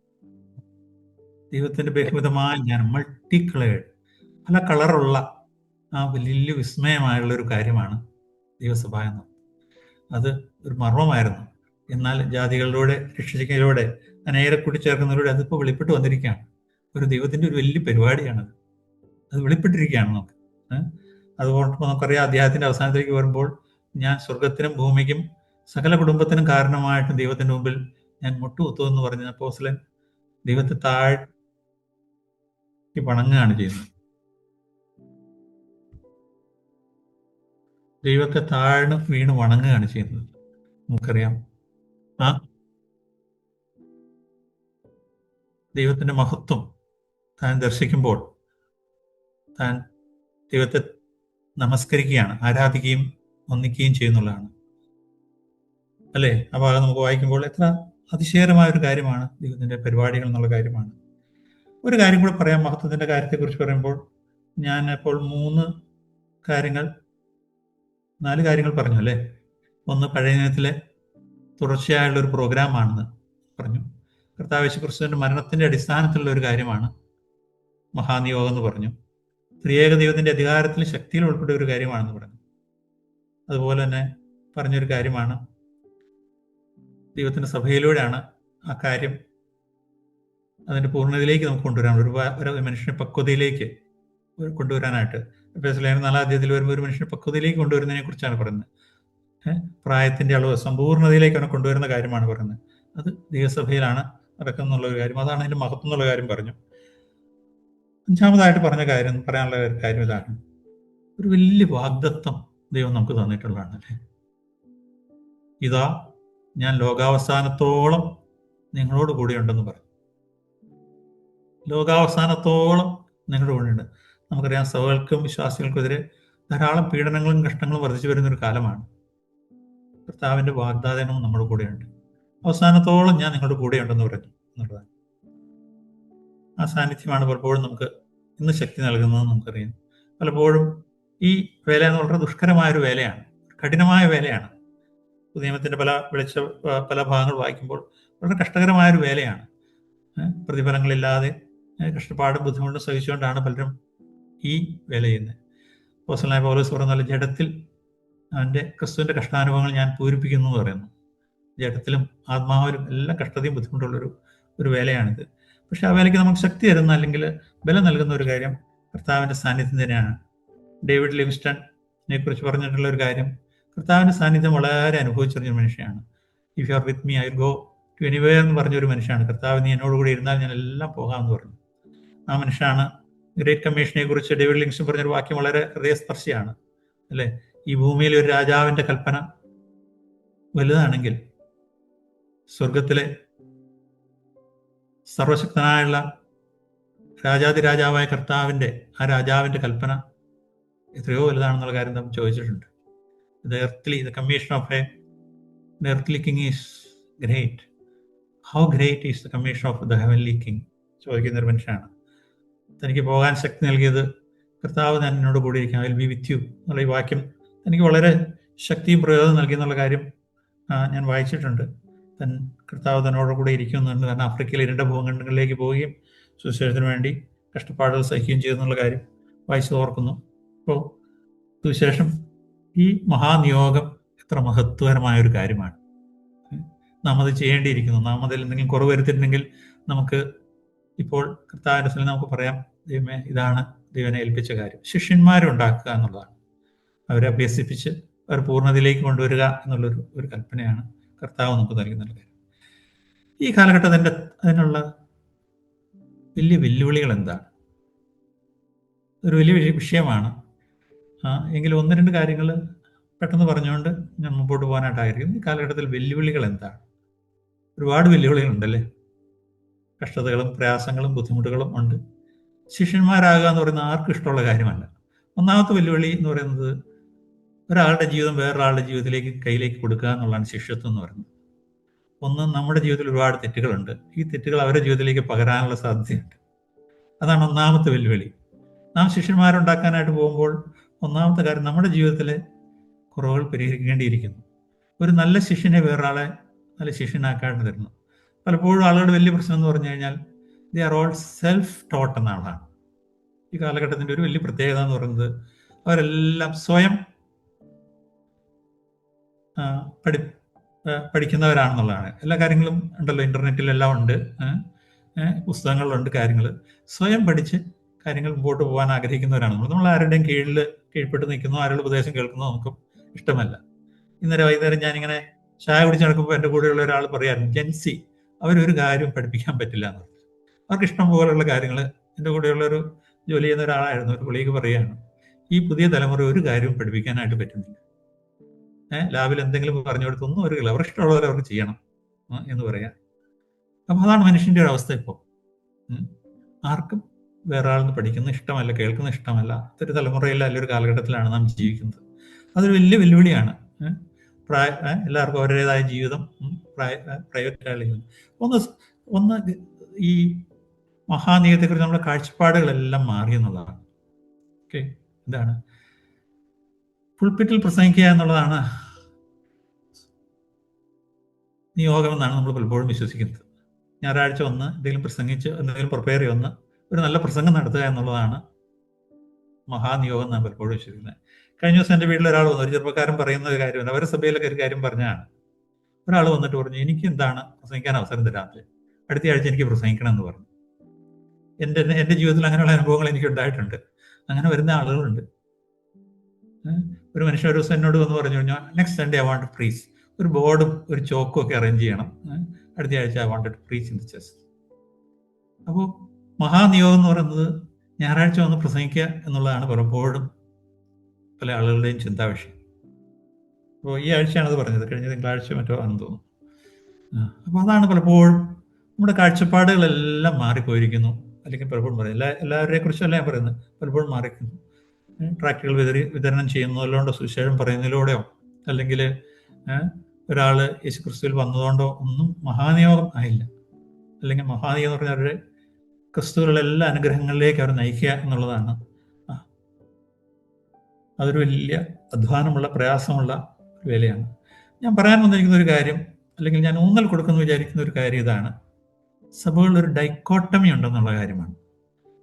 ദൈവത്തിന്റെ ബഹുവിധമായ ജ്ഞാനം, മൾട്ടി കളേർഡ്, പല കളറുള്ള ആ വലിയ വിസ്മയമായുള്ള ഒരു കാര്യമാണ് ദൈവസഭ എന്ന്. അത് ഒരു മർമ്മമായിരുന്നു. എന്നാൽ ജാതികളിലൂടെ രക്ഷിക്കലിലൂടെ അനേകരെ കൂട്ടിച്ചേർക്കുന്നതിലൂടെ അതിപ്പോൾ വെളിപ്പെട്ട് വന്നിരിക്കുകയാണ്. ഒരു ദൈവത്തിൻ്റെ ഒരു വലിയ പരിപാടിയാണത്. അത് വെളിപ്പെട്ടിരിക്കുകയാണ് നമുക്ക്. അതുകൊണ്ട് നമുക്കറിയാം, അധ്യായത്തിൻ്റെ അവസാനത്തേക്ക് വരുമ്പോൾ ഞാൻ സ്വർഗത്തിനും ഭൂമിക്കും സകല കുടുംബത്തിനും കാരണമായിട്ട് ദൈവത്തിൻ്റെ മുമ്പിൽ ഞാൻ മുട്ടുകുത്തുമെന്ന് പറഞ്ഞ അപ്പോസ്തലൻ ദൈവത്തെ താഴ്ത്തി വണങ്ങുകയാണ് ചെയ്യുന്നത്. ദൈവത്തെ താഴ്ന്ന് വീണ് വണങ്ങുകയാണ് ചെയ്യുന്നത്. നമുക്കറിയാം, ആ ദൈവത്തിൻ്റെ മഹത്വം താൻ ദർശിക്കുമ്പോൾ താൻ ദൈവത്തെ നമസ്കരിക്കുകയാണ്, ആരാധിക്കുകയും വന്ദിക്കുകയും ചെയ്യുന്നുള്ളതാണ് അല്ലേ? ആ ഭാഗം നമുക്ക് വായിക്കുമ്പോൾ എത്ര അതിശയകരമായ ഒരു കാര്യമാണ് ദൈവത്തിൻ്റെ പരിപാടികൾ എന്നുള്ള കാര്യമാണ്. ഒരു കാര്യം കൂടെ പറയാം മഹത്വത്തിൻ്റെ കാര്യത്തെക്കുറിച്ച് പറയുമ്പോൾ. ഞാൻ ഇപ്പോൾ 4 കാര്യങ്ങൾ പറഞ്ഞു അല്ലേ. ഒന്ന്, പഴയ നിയമത്തിലെ തുടർച്ചയായുള്ള ഒരു പ്രോഗ്രാമാണെന്ന് പറഞ്ഞു. കർത്താവ് യേശു ക്രിസ്തുവിന്റെ മരണത്തിന്റെ അടിസ്ഥാനത്തിലുള്ള ഒരു കാര്യമാണ് മഹാനിയോഗം എന്ന് പറഞ്ഞു. ത്രിയേക ദൈവത്തിന്റെ അധികാരത്തിലും ശക്തിയിലും ഉൾപ്പെട്ട ഒരു കാര്യമാണെന്ന് പറഞ്ഞു. അതുപോലെ തന്നെ പറഞ്ഞൊരു കാര്യമാണ് ദൈവത്തിന്റെ സഭയിലൂടെയാണ് ആ കാര്യം അതിന്റെ പൂർണ്ണതയിലേക്ക് നമുക്ക് കൊണ്ടുവരാൻ, ഒരു മനുഷ്യനെ പക്വതയിലേക്ക് കൊണ്ടുവരാനായിട്ട്. എഫേസ്യ ലേഖനം 4 അധ്യായത്തിൽ വരുമ്പോൾ ഒരു മനുഷ്യനെ പക്വതയിലേക്ക് കൊണ്ടുവരുന്നതിനെ കുറിച്ചാണ് പറയുന്നത്. പ്രായത്തിന്റെ അളവ് സമ്പൂർണ്ണതയിലേക്ക് അവനെ കൊണ്ടുവരുന്ന കാര്യമാണ് പറയുന്നത്. അത് ദൈവസഭയിലാണ് നടക്കുന്നുള്ള ഒരു കാര്യം. അതാണ് അതിന്റെ മഹത്വം എന്നുള്ള കാര്യം പറഞ്ഞു. 5-മതായിട്ട് പറയാനുള്ള കാര്യം ഇതാണ്. ഒരു വലിയ വാഗ്ദത്തം ദൈവം നമുക്ക് തന്നിട്ടുള്ളതാണ് അല്ലേ. ഇതാ ഞാൻ ലോകാവസാനത്തോളം നിങ്ങളോട് കൂടെയുണ്ടെന്ന് പറയും. ലോകാവസാനത്തോളം നിങ്ങളുടെ കൂടെയുണ്ട്. നമുക്കറിയാം, സഭകൾക്കും വിശ്വാസികൾക്കെതിരെ ധാരാളം പീഡനങ്ങളും കഷ്ടങ്ങളും വർദ്ധിച്ചു വരുന്നൊരു കാലമാണ്. കർത്താവിന്റെ വാഗ്ദാനവും നമ്മുടെ കൂടെയുണ്ട്. അവസാനത്തോളം ഞാൻ നിങ്ങളുടെ കൂടെയുണ്ടെന്ന് പറഞ്ഞു എന്നുള്ളതാണ്. ആ സാന്നിധ്യമാണ് പലപ്പോഴും നമുക്ക് ഇന്ന് ശക്തി നൽകുന്നതെന്ന് നമുക്കറിയാം. പലപ്പോഴും ഈ വേല എന്ന് വളരെ ദുഷ്കരമായൊരു വേലയാണ്, കഠിനമായ വേലയാണ്. നിയമത്തിന്റെ പല ഭാഗങ്ങൾ വായിക്കുമ്പോൾ വളരെ കഷ്ടകരമായൊരു വേലയാണ്. പ്രതിഫലങ്ങളില്ലാതെ കഷ്ടപ്പാടും ബുദ്ധിമുട്ടും സഹിച്ചുകൊണ്ടാണ് പലരും ഈ വേല ചെയ്യുന്നത്. അപ്പോസ്തലനായ പൗലോസ് പറയുന്ന ജഡത്തിൽ അവൻ്റെ ക്രിസ്തുവിന്റെ കഷ്ടാനുഭവങ്ങൾ ഞാൻ പൂരിപ്പിക്കുന്നു എന്ന് പറയുന്നു. ജഡത്തിലും ആത്മാവിലും എല്ലാ കഷ്ടതയും ബുദ്ധിമുട്ടുള്ളൊരു വേലയാണിത്. പക്ഷെ ആ വേലയ്ക്ക് നമുക്ക് ശക്തി തരുന്ന, അല്ലെങ്കിൽ ബലം നൽകുന്ന ഒരു കാര്യം കർത്താവിന്റെ സാന്നിധ്യം തന്നെയാണ്. ഡേവിഡ് ലിവിങ്സ്റ്റണിനെ കുറിച്ച് പറഞ്ഞിട്ടുള്ള ഒരു കാര്യം, കർത്താവിന്റെ സാന്നിധ്യം വളരെ അനുഭവിച്ചറിഞ്ഞ മനുഷ്യനാണ്. If you are with me I will go to anywhere എന്ന് പറഞ്ഞൊരു മനുഷ്യനാണ്. കർത്താവ് നീ എന്നോട് കൂടി ഇരുന്നാൽ ഞാൻ എല്ലാം പോകാമെന്ന് പറഞ്ഞു. ആ മനുഷ്യനാണ് ഗ്രേറ്റ് കമ്മീഷനെ കുറിച്ച് ഡേവിഡ് ലിങ്സൺ പറഞ്ഞൊരു വാക്യം വളരെ ഹൃദയസ്പർശിയാണ്, അല്ലെ? ഈ ഭൂമിയിൽ ഒരു രാജാവിന്റെ കൽപ്പന വലുതാണെങ്കിൽ സ്വർഗത്തിലെ സർവശക്തനായുള്ള രാജാതിരാജാവായ കർത്താവിന്റെ ആ രാജാവിന്റെ കൽപ്പന എത്രയോ വലുതാണെന്നുള്ള കാര്യം നമ്മൾ ചോദിച്ചിട്ടുണ്ട്. The commission of an earthly king is great. How great is the commission of the heavenly king? ചോദിക്കുന്ന ഒരു മനുഷ്യനാണ്. തനിക്ക് പോകാൻ ശക്തി നൽകിയത് കർത്താവ് ഞാൻ എന്നോട് കൂടി ഇരിക്കാം, I will be with you എന്നുള്ള ഈ വാക്യം തനിക്ക് വളരെ ശക്തിയും പ്രയോജനം നൽകി എന്നുള്ള കാര്യം ഞാൻ വായിച്ചിട്ടുണ്ട്. കർത്താവ് തന്നോട് കൂടെ ഇരിക്കുന്നുണ്ട്. കാരണം ആഫ്രിക്കയിലെ ഇരുണ്ട ഭൂഖണ്ഡങ്ങളിലേക്ക് പോവുകയും സുവിശേഷത്തിന് വേണ്ടി കഷ്ടപ്പാടുകൾ സഹിക്കുകയും ചെയ്തെന്നുള്ള കാര്യം വായിച്ചു ഓർക്കുന്നു. അപ്പോൾ സുവിശേഷം, ഈ മഹാനിയോഗം എത്ര മഹത്വകരമായ ഒരു കാര്യമാണ്. നാം അത് ചെയ്യേണ്ടിയിരിക്കുന്നു. നാം അതിൽ എന്തെങ്കിലും കുറവ് വരുത്തിയിട്ടുണ്ടെങ്കിൽ നമുക്ക് ഇപ്പോൾ കർത്താവിൻ്റെ സ്ഥലം നമുക്ക് പറയാം, ദൈവമേ ഇതാണ് ദൈവനെ ഏൽപ്പിച്ച കാര്യം. ശിഷ്യന്മാരെ ഉണ്ടാക്കുക എന്നുള്ളതാണ്. അവരെ അഭ്യസിപ്പിച്ച് അവർ പൂർണ്ണതയിലേക്ക് കൊണ്ടുവരിക എന്നുള്ളൊരു ഒരു കൽപ്പനയാണ് കർത്താവ് നമുക്ക് നൽകുന്ന കാര്യം. ഈ കാലഘട്ടത്തിൻ്റെ അതിനുള്ള വലിയ വെല്ലുവിളികൾ എന്താണ്? ഒരു വലിയ വിഷയമാണ്. എങ്കിലും ഒന്ന് രണ്ട് കാര്യങ്ങൾ പെട്ടെന്ന് പറഞ്ഞുകൊണ്ട് ഞാൻ മുമ്പോട്ട് പോകാനായിട്ടായിരിക്കും. ഈ കാലഘട്ടത്തിൽ വെല്ലുവിളികൾ എന്താണ്? ഒരുപാട് വെല്ലുവിളികളുണ്ടല്ലേ. കഷ്ടതകളും പ്രയാസങ്ങളും ബുദ്ധിമുട്ടുകളും ഉണ്ട്. ശിഷ്യന്മാരാകുക എന്ന് പറയുന്നത് ആർക്കും ഇഷ്ടമുള്ള കാര്യമല്ല. ഒന്നാമത്തെ വെല്ലുവിളി എന്ന് പറയുന്നത് ഒരാളുടെ ജീവിതം വേറൊരാളുടെ ജീവിതത്തിലേക്ക് കയ്യിലേക്ക് കൊടുക്കുക എന്നുള്ളതാണ് ശിഷ്യത്വം എന്ന് പറയുന്നത്. ഒന്ന്, നമ്മുടെ ജീവിതത്തിൽ ഒരുപാട് തെറ്റുകളുണ്ട്. ഈ തെറ്റുകൾ അവരുടെ ജീവിതത്തിലേക്ക് പകരാനുള്ള സാധ്യതയുണ്ട്. അതാണ് ഒന്നാമത്തെ വെല്ലുവിളി. നാം ശിഷ്യന്മാരുണ്ടാക്കാനായിട്ട് പോകുമ്പോൾ ഒന്നാമത്തെ കാര്യം, നമ്മുടെ ജീവിതത്തിലെ കുറവുകൾ പരിഹരിക്കേണ്ടിയിരിക്കുന്നു. ഒരു നല്ല ശിഷ്യനെ വേറൊരാളെ നല്ല ശിഷ്യനാക്കാണ്ട് തരുന്നു. പലപ്പോഴും ആളുകളുടെ വലിയ പ്രശ്നം എന്ന് പറഞ്ഞു കഴിഞ്ഞാൽ they are all self taught എന്നാണ്. ഈ കാലഘട്ടത്തിൻ്റെ ഒരു വലിയ പ്രത്യേകത എന്ന് പറയുന്നത് അവരെല്ലാം സ്വയം പഠിക്കുന്നവരാണെന്നുള്ളതാണ്. എല്ലാ കാര്യങ്ങളും ഉണ്ടല്ലോ, ഇൻ്റർനെറ്റിലെല്ലാം ഉണ്ട്, പുസ്തകങ്ങളിലുണ്ട്. കാര്യങ്ങൾ സ്വയം പഠിച്ച് കാര്യങ്ങൾ മുമ്പോട്ട് പോകാൻ ആഗ്രഹിക്കുന്നവരാണ് നമ്മൾ ആരുടെയും കീഴ്പ്പെട്ട് നിൽക്കുന്നു, ആരുടെ ഉപദേശം കേൾക്കുന്നു നമുക്കും ഇഷ്ടമല്ല. ഇന്നലെ വൈകുന്നേരം ഞാനിങ്ങനെ ചായ കുടിച്ച് നടക്കുമ്പോൾ എൻ്റെ കൂടെയുള്ള ഒരാൾ പറയാറുണ്ട്, ജെൻസി അവരൊരു കാര്യം പഠിപ്പിക്കാൻ പറ്റില്ല എന്ന് പറഞ്ഞു. അവർക്ക് ഇഷ്ടം പോലെയുള്ള കാര്യങ്ങൾ. എൻ്റെ കൂടെയുള്ളൊരു ജോലി ചെയ്യുന്ന ഒരാളായിരുന്നു, ഒരു കൊളീഗ് പറയുകയാണ്, ഈ പുതിയ തലമുറ ഒരു കാര്യവും പഠിപ്പിക്കാനായിട്ട് പറ്റുന്നില്ല. ലാബിൽ എന്തെങ്കിലും പറഞ്ഞു കൊടുത്തൊന്നും ഒരു അവർ ഇഷ്ടമുള്ളവരെ അവർക്ക് ചെയ്യണം എന്ന് പറയാം. അപ്പം അതാണ് മനുഷ്യൻ്റെ ഒരു അവസ്ഥ ഇപ്പോൾ. ആർക്കും വേറെ ആളിൽ നിന്ന് പഠിക്കുന്ന ഇഷ്ടമല്ല, കേൾക്കുന്ന ഇഷ്ടമല്ല. അതൊരു തലമുറയിൽ ഒരു കാലഘട്ടത്തിലാണ് നാം ജീവിക്കുന്നത്. അതൊരു വലിയ വെല്ലുവിളിയാണ്. എല്ലാവർക്കും അവരുടേതായ ജീവിതം പ്രൈവറ്റ് ആയിട്ട് ഒന്ന് ഈ മഹാനീയത്തെക്കുറിച്ച് നമ്മുടെ കാഴ്ചപ്പാടുകളെല്ലാം മാറിയെന്നുള്ളതാണ്. ഓക്കെ, എന്താണ് പുൾപിറ്റിൽ പ്രസംഗിക്കുക എന്നുള്ളതാണ് നിയോഗമെന്നാണ് നമ്മൾ പലപ്പോഴും വിശ്വസിക്കുന്നത്. ഞായറാഴ്ച ഒന്ന് എന്തെങ്കിലും പ്രസംഗിച്ച് എന്തെങ്കിലും പ്രിപ്പയർ ചെയ്യുന്ന ഒരു നല്ല പ്രസംഗം നടത്തുക എന്നുള്ളതാണ് മഹാനിയോഗം നാം പലപ്പോഴും വിശ്വസിക്കുന്നത്. കഴിഞ്ഞ ദിവസം എൻ്റെ വീട്ടിൽ ഒരാൾ വന്നു, ഒരു ചെറുപ്പക്കാരൻ പറയുന്ന ഒരു കാര്യമാണ്. അവരുടെ സഭയിലൊക്കെ ഒരു കാര്യം പറഞ്ഞാണ്. ഒരാൾ വന്നിട്ട് പറഞ്ഞു, എനിക്ക് എന്താണ് പ്രസംഗിക്കാൻ അവസരം തരാത്തത്, അടുത്ത ആഴ്ച എനിക്ക് പ്രസംഗിക്കണം എന്ന് പറഞ്ഞു. എൻ്റെ ജീവിതത്തിൽ അങ്ങനെയുള്ള അനുഭവങ്ങൾ എനിക്ക് ഉണ്ടായിട്ടുണ്ട്. അങ്ങനെ വരുന്ന ആളുകളുണ്ട്. ഒരു മനുഷ്യൻ ഒരു ദിവസം എന്നോട് വന്ന് പറഞ്ഞു, next Sunday I want to preach, ഒരു ബോർഡും ഒരു ചോക്കും ഒക്കെ അറേഞ്ച് ചെയ്യണം, അടുത്ത ആഴ്ച I want to preach in the church. അപ്പോൾ മഹാനിയോഗം എന്ന് പറയുന്നത് ഞായറാഴ്ച വന്ന് പ്രസംഗിക്കുക എന്നുള്ളതാണ് പലപ്പോഴും പല ആളുകളുടെയും ചിന്താവിഷയം. അപ്പോൾ ഈ ആഴ്ചയാണത് പറഞ്ഞത്, കഴിഞ്ഞ തിങ്കളാഴ്ച മറ്റോ ആണെന്ന് തോന്നുന്നു. അപ്പോൾ അതാണ് പലപ്പോഴും നമ്മുടെ കാഴ്ചപ്പാടുകളെല്ലാം മാറിപ്പോയിരിക്കുന്നു. അല്ലെങ്കിൽ പലപ്പോഴും പറയും എല്ലാവരെയും കുറിച്ചല്ല ഞാൻ പറയുന്നത്, പലപ്പോഴും മാറിക്കുന്നു. ട്രാക്റ്റുകൾ വിതരണം ചെയ്യുന്നതിലൂടെ, സുവിശേഷം പറയുന്നതിലൂടെയോ, അല്ലെങ്കിൽ ഒരാൾ യേശുക്രിസ്തുവിൽ വന്നതുകൊണ്ടോ ഒന്നും മഹാനിയോഗം ആയില്ല. അല്ലെങ്കിൽ മഹാനിയോഗം എന്ന് പറഞ്ഞാൽ അവരുടെ ക്രിസ്തുവിലുള്ള എല്ലാ അനുഗ്രഹങ്ങളിലേക്ക് അവർ നയിക്കുക എന്നുള്ളതാണ്. അതൊരു വലിയ അധ്വാനമുള്ള, പ്രയാസമുള്ള ഒരു വേലയാണ്. ഞാൻ പറയാൻ വന്നിരിക്കുന്ന ഒരു കാര്യം, അല്ലെങ്കിൽ ഞാൻ ഊന്നൽ കൊടുക്കുന്നു വിചാരിക്കുന്ന ഒരു കാര്യം ഇതാണ്: സഭകളിലൊരു ഡൈക്കോട്ടമി ഉണ്ടെന്നുള്ള കാര്യമാണ്.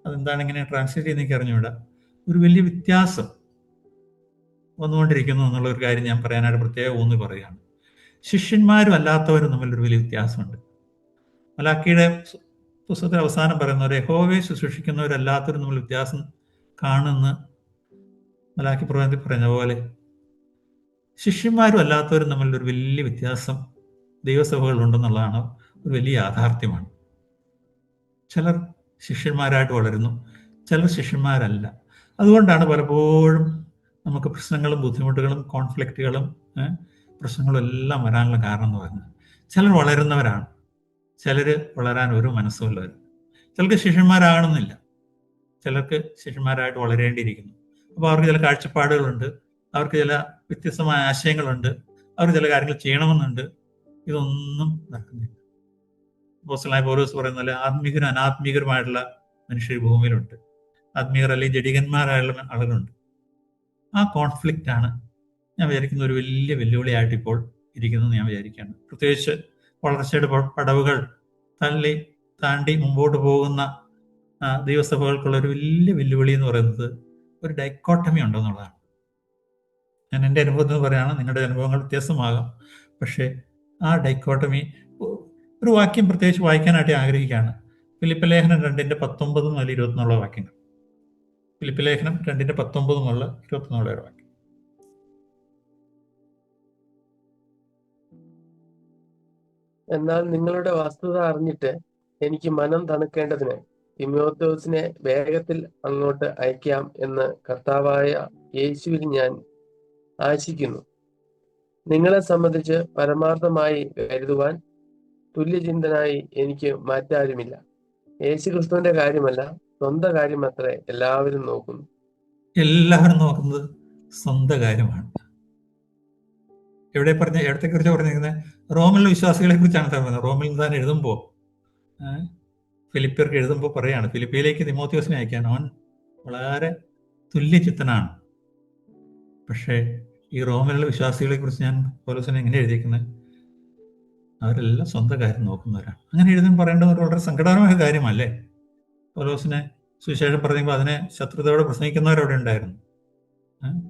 അതെന്താണ് ഇങ്ങനെ ട്രാൻസ്ലേറ്റ് ചെയ്യുന്ന എനിക്ക് അറിഞ്ഞുകൂടാ. ഒരു വലിയ വ്യത്യാസം വന്നുകൊണ്ടിരിക്കുന്നു എന്നുള്ള ഒരു കാര്യം ഞാൻ പറയാനായിട്ട് പ്രത്യേകം ഊന്നി പറയുകയാണ്. ശിഷ്യന്മാരും അല്ലാത്തവരും തമ്മിലൊരു വലിയ വ്യത്യാസമുണ്ട്. മലാക്കിയുടെ പുസ്തകത്തിൽ അവസാനം പറയുന്നവർ യഹോവയെ ശുശ്രൂഷിക്കുന്നവരല്ലാത്തവരും തമ്മിൽ വ്യത്യാസം കാണുന്ന മലാക്കി പ്രവചനത്തിൽ പറഞ്ഞ പോലെ ശിഷ്യന്മാരും അല്ലാത്തവരും തമ്മിലൊരു വലിയ വ്യത്യാസം ദൈവസഭകളിലുണ്ടെന്നുള്ളതാണ് ഒരു വലിയ യാഥാർത്ഥ്യമാണ്. ചിലർ ശിഷ്യന്മാരായിട്ട് വളരുന്നു, ചിലർ ശിഷ്യന്മാരല്ല. അതുകൊണ്ടാണ് പലപ്പോഴും നമുക്ക് പ്രശ്നങ്ങളും ബുദ്ധിമുട്ടുകളും കോൺഫ്ലിക്റ്റുകളും പ്രശ്നങ്ങളും എല്ലാം വരാനുള്ള കാരണം എന്ന് പറയുന്നത്. ചിലർ വളരുന്നവരാണ്, ചിലർ വളരാൻ ഒരു മനസ്സുമുള്ളവർ. ചിലർക്ക് ശിഷ്യന്മാരാകണമെന്നില്ല, ചിലർക്ക് ശിഷ്യന്മാരായിട്ട് വളരേണ്ടിയിരിക്കുന്നു. അപ്പോൾ അവർക്ക് ചില കാഴ്ചപ്പാടുകളുണ്ട്, അവർക്ക് ചില വ്യത്യസ്തമായ ആശയങ്ങളുണ്ട്, അവർക്ക് ചില കാര്യങ്ങൾ ചെയ്യണമെന്നുണ്ട്. ഇതൊന്നും നടക്കുന്നില്ല. അപ്പോസ്തലനായ പൗലോസ് പറയുന്ന പോലെ ആത്മീകരും അനാത്മീകരുമായിട്ടുള്ള മനുഷ്യർ ഭൂമിയിലുണ്ട്. ആത്മീയർ അല്ലെങ്കിൽ ജഡികന്മാരായുള്ള ആളുകളുണ്ട്. ആ കോൺഫ്ലിക്റ്റ് ആണ് ഞാൻ വിചാരിക്കുന്ന ഒരു വലിയ വെല്ലുവിളിയായിട്ട് ഇപ്പോൾ ഇരിക്കുന്നതെന്ന് ഞാൻ വിചാരിക്കുകയാണ്. പ്രത്യേകിച്ച് വളർച്ചയുടെ പടവുകൾ താണ്ടി മുമ്പോട്ട് പോകുന്ന ദൈവസഭകൾക്കുള്ള ഒരു വലിയ വെല്ലുവിളി എന്ന് പറയുന്നത് ഒരു ഡൈക്കോട്ടമി ഉണ്ടോ എന്നുള്ളതാണ്. ഞാൻ എൻ്റെ അനുഭവത്തിൽ നിന്ന് പറയുകയാണ്, നിങ്ങളുടെ അനുഭവങ്ങൾ വ്യത്യസ്തമാകാം. പക്ഷേ ആ ഡൈക്കോട്ടമി ഒരു വാക്യം പ്രത്യേകിച്ച് വായിക്കാനായിട്ട് ആഗ്രഹിക്കുകയാണ്. ഫിലിപ്പ് ലേഖനം 2:19 മുതൽ 21 വാക്യങ്ങൾ. ഫിലിപ്പ് ലേഖനം 2:19 മുതൽ 21 വാക്യം. എന്നാൽ നിങ്ങളുടെ വസ്തുത അറിഞ്ഞിട്ട് എനിക്ക് മനം തണുക്കേണ്ടതിന് തിമോഥെയോസിനെ വേഗത്തിൽ അങ്ങോട്ട് അയക്കാം എന്ന് കർത്താവായ യേശുവിൽ ഞാൻ ആശിക്കുന്നു. നിങ്ങളെ സംബന്ധിച്ച് പരമാർത്ഥമായി കരുതുവാൻ തുല്യചിന്തനായി എനിക്ക് മറ്റാരുമില്ല. യേശുക്രിസ്തുവിന്റെ കാര്യമല്ല, സ്വന്തം കാര്യമത്രേ എല്ലാവരും നോക്കുന്നു. എല്ലാവരും നോക്കുന്നത് സ്വന്തം കാര്യമാണ്. എവിടത്തെ കുറിച്ച് പറഞ്ഞിരിക്കുന്നത്? റോമിലെ വിശ്വാസികളെ കുറിച്ചാണ് പറയുന്നത്. റോമിൽ താൻ എഴുതുമ്പോൾ, ഫിലിപ്പിയർക്ക് എഴുതുമ്പോൾ പറയാണ്, ഫിലിപ്പിയിലേക്ക് തിമോഥെയോസിനെ അയക്കാൻ അവൻ വളരെ തുല്യചിത്തനാണ്. പക്ഷേ ഈ റോമിലുള്ള വിശ്വാസികളെ കുറിച്ച് ഞാൻ പൗലോസിനെ എങ്ങനെ എഴുതിയിരിക്കുന്നത്? അവരെല്ലാം സ്വന്തം കാര്യം നോക്കുന്നവരാണ്. അങ്ങനെ എഴുതാൻ പറയേണ്ടത് വളരെ സങ്കടകരമായ കാര്യമല്ലേ? പൗലോസിനെ സുവിശേഷം പറഞ്ഞപ്പോൾ അതിനെ ശത്രുതയോടെ പ്രസംഗിക്കുന്നവരവിടെ ഉണ്ടായിരുന്നു.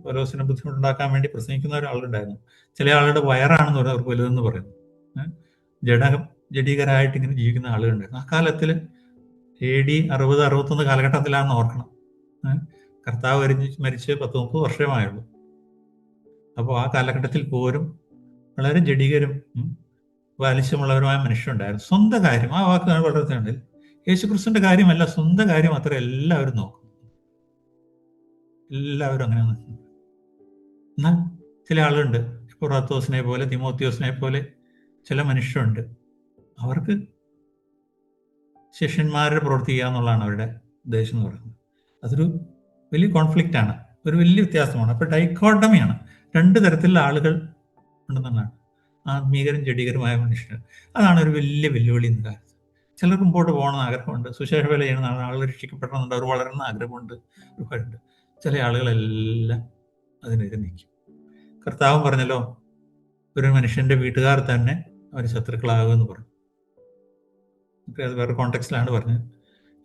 പൗലോസിനെ ബുദ്ധിമുട്ടുണ്ടാക്കാൻ വേണ്ടി പ്രസംഗിക്കുന്ന ആളുണ്ടായിരുന്നു. ചില ആളുകളുടെ വയറാണെന്ന് പറഞ്ഞാൽ അവർക്ക് വലുതെന്ന് പറയുന്നു. ജഡീകരായിട്ട് ഇങ്ങനെ ജീവിക്കുന്ന ആളുകളുണ്ടായിരുന്നു. ആ കാലത്തിൽ AD 60-61 കാലഘട്ടത്തിലാണെന്ന് ഓർക്കണം. കർത്താവ് മരിച്ച് 10-30 വർഷമായുള്ളൂ. അപ്പോൾ ആ കാലഘട്ടത്തിൽ പോലും വളരെ ജഡീകരും ബാലിശ്യമുള്ളവരുമായ മനുഷ്യരുണ്ടായിരുന്നു. സ്വന്തം കാര്യം, ആ വാക്ക് വളർത്തുന്നുണ്ട്. യേശുക്രിസ്തുവിന്റെ കാര്യമല്ല, സ്വന്തം കാര്യം മാത്രമേ എല്ലാവരും നോക്കും. എല്ലാവരും അങ്ങനെ നോക്കുന്നു. എന്നാൽ ചില ആളുണ്ട്, കൊറാത്തോസിനെ പോലെ തിമോത്തിയോസിനെ പോലെ ചില മനുഷ്യരുണ്ട്. അവർക്ക് ശിഷ്യന്മാരെ പ്രവർത്തിക്കുക എന്നുള്ളതാണ് അവരുടെ ഉദ്ദേശം എന്ന് പറയുന്നത്. അതൊരു വലിയ കോൺഫ്ലിക്റ്റ് ആണ്, ഒരു വലിയ വ്യത്യാസമാണ്. അപ്പോൾ ഡൈക്കോട്ടമിയാണ്. 2 തരത്തിലുള്ള ആളുകൾ ഉണ്ടെന്നാണ്, ആത്മീകരും ജഡീകരുമായ മനുഷ്യർ. അതാണ് ഒരു വലിയ വെല്ലുവിളി ഇന്ന് കാലത്ത്. ചിലർക്ക് മുമ്പോട്ട് പോകണമെന്ന് ആഗ്രഹമുണ്ട്, സുശേഷ വേല ചെയ്യുന്ന ആളുകൾ രക്ഷിക്കപ്പെടണമെന്നുണ്ട്, അവർ വളരുന്ന ആഗ്രഹമുണ്ട്, ഒരുപാടുണ്ട്. ചില ആളുകളെല്ലാം അതിനെതിരെ നിൽക്കും. കർത്താവും പറഞ്ഞല്ലോ, ഒരു മനുഷ്യന്റെ വീട്ടുകാർ തന്നെ അവർ ശത്രുക്കളാകുമെന്ന് പറഞ്ഞു. അത് വേറെ കോണ്ടെക്സ്റ്റിലാണ് പറഞ്ഞത്.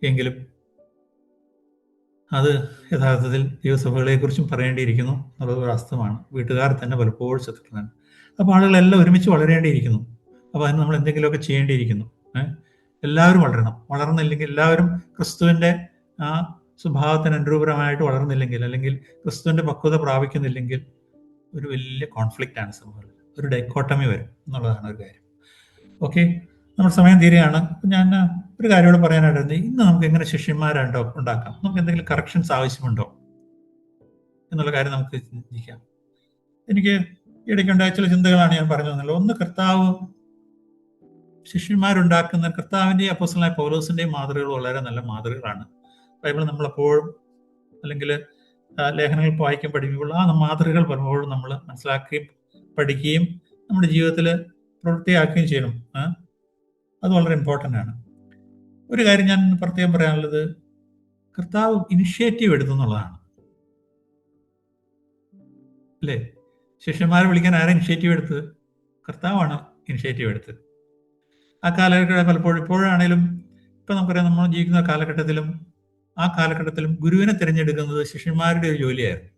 എങ്കിലും അത് യഥാർത്ഥത്തിൽ ദൈവസഭകളെ കുറിച്ചും പറയേണ്ടിയിരിക്കുന്നു എന്നുള്ളത് ഒരു വാസ്തവമാണ്. വീട്ടുകാർ തന്നെ പലപ്പോഴും ശത്രുക്കളാണ്. അപ്പോൾ ആളുകളെല്ലാം ഒരുമിച്ച് വളരേണ്ടിയിരിക്കുന്നു. അപ്പോൾ അതിന് നമ്മൾ എന്തെങ്കിലുമൊക്കെ ചെയ്യേണ്ടിയിരിക്കുന്നു. എല്ലാവരും വളരണം. വളർന്നില്ലെങ്കിൽ, എല്ലാവരും ക്രിസ്തുവിന്റെ ആ സ്വഭാവത്തിന് അനുരൂപരമായിട്ട് വളർന്നില്ലെങ്കിൽ, അല്ലെങ്കിൽ ക്രിസ്തുവിന്റെ പക്വത പ്രാപിക്കുന്നില്ലെങ്കിൽ ഒരു വലിയ കോൺഫ്ലിക്റ്റ് ആണ് സമൂഹത്തിൽ. ഒരു ഡൈക്കോട്ടമി വരും എന്നുള്ളതാണ് ഒരു കാര്യം. ഓക്കെ, നമ്മുടെ സമയം തീരെയാണ്. ഞാൻ ഒരു കാര്യം കൂടെ പറയാനായിട്ട്, ഇന്ന് നമുക്ക് എങ്ങനെ ശിഷ്യന്മാരുണ്ടോ ഉണ്ടാക്കാം, നമുക്ക് എന്തെങ്കിലും കറക്ഷൻസ് ആവശ്യമുണ്ടോ എന്നുള്ള കാര്യം നമുക്ക് ചിന്തിക്കാം. എനിക്ക് ഇടയ്ക്കുണ്ടായ ചില ചിന്തകളാണ് ഞാൻ പറഞ്ഞു തന്നുള്ളത്. ഒന്ന്, കർത്താവ് ശിഷ്യന്മാരുണ്ടാക്കുന്ന കർത്താവിൻ്റെയും അപ്പോസ്തലനായ പൗലോസിന്റെയും മാതൃകകൾ വളരെ നല്ല മാതൃകകളാണ്. ബൈബിൾ നമ്മളെപ്പോഴും, അല്ലെങ്കിൽ ലേഖനങ്ങൾ വായിക്കാൻ പഠിക്കുമ്പോൾ ആ മാതൃകകൾ പലപ്പോഴും നമ്മൾ മനസ്സിലാക്കുകയും പഠിക്കുകയും നമ്മുടെ ജീവിതത്തിൽ പ്രവൃത്തിയാക്കുകയും ചെയ്യണം. അത് വളരെ ഇമ്പോർട്ടൻ്റ് ആണ്. ഒരു കാര്യം ഞാൻ പ്രത്യേകം പറയാനുള്ളത്, കർത്താവ് ഇനിഷ്യേറ്റീവ് എടുത്തു എന്നുള്ളതാണ്. അല്ലേ? ശിഷ്യന്മാരെ വിളിക്കാൻ ആരാ ഇനിഷ്യേറ്റീവ് എടുത്തത്? കർത്താവാണ് ഇനിഷ്യേറ്റീവ് എടുത്തത്. ആ കാലഘട്ടം പലപ്പോഴും, ഇപ്പോഴാണേലും, ഇപ്പം നമുക്കറിയാം, നമ്മൾ ജീവിക്കുന്ന കാലഘട്ടത്തിലും ആ കാലഘട്ടത്തിലും ഗുരുവിനെ തിരഞ്ഞെടുക്കുന്നത് ശിഷ്യന്മാരുടെ ഒരു ജോലിയായിരുന്നു.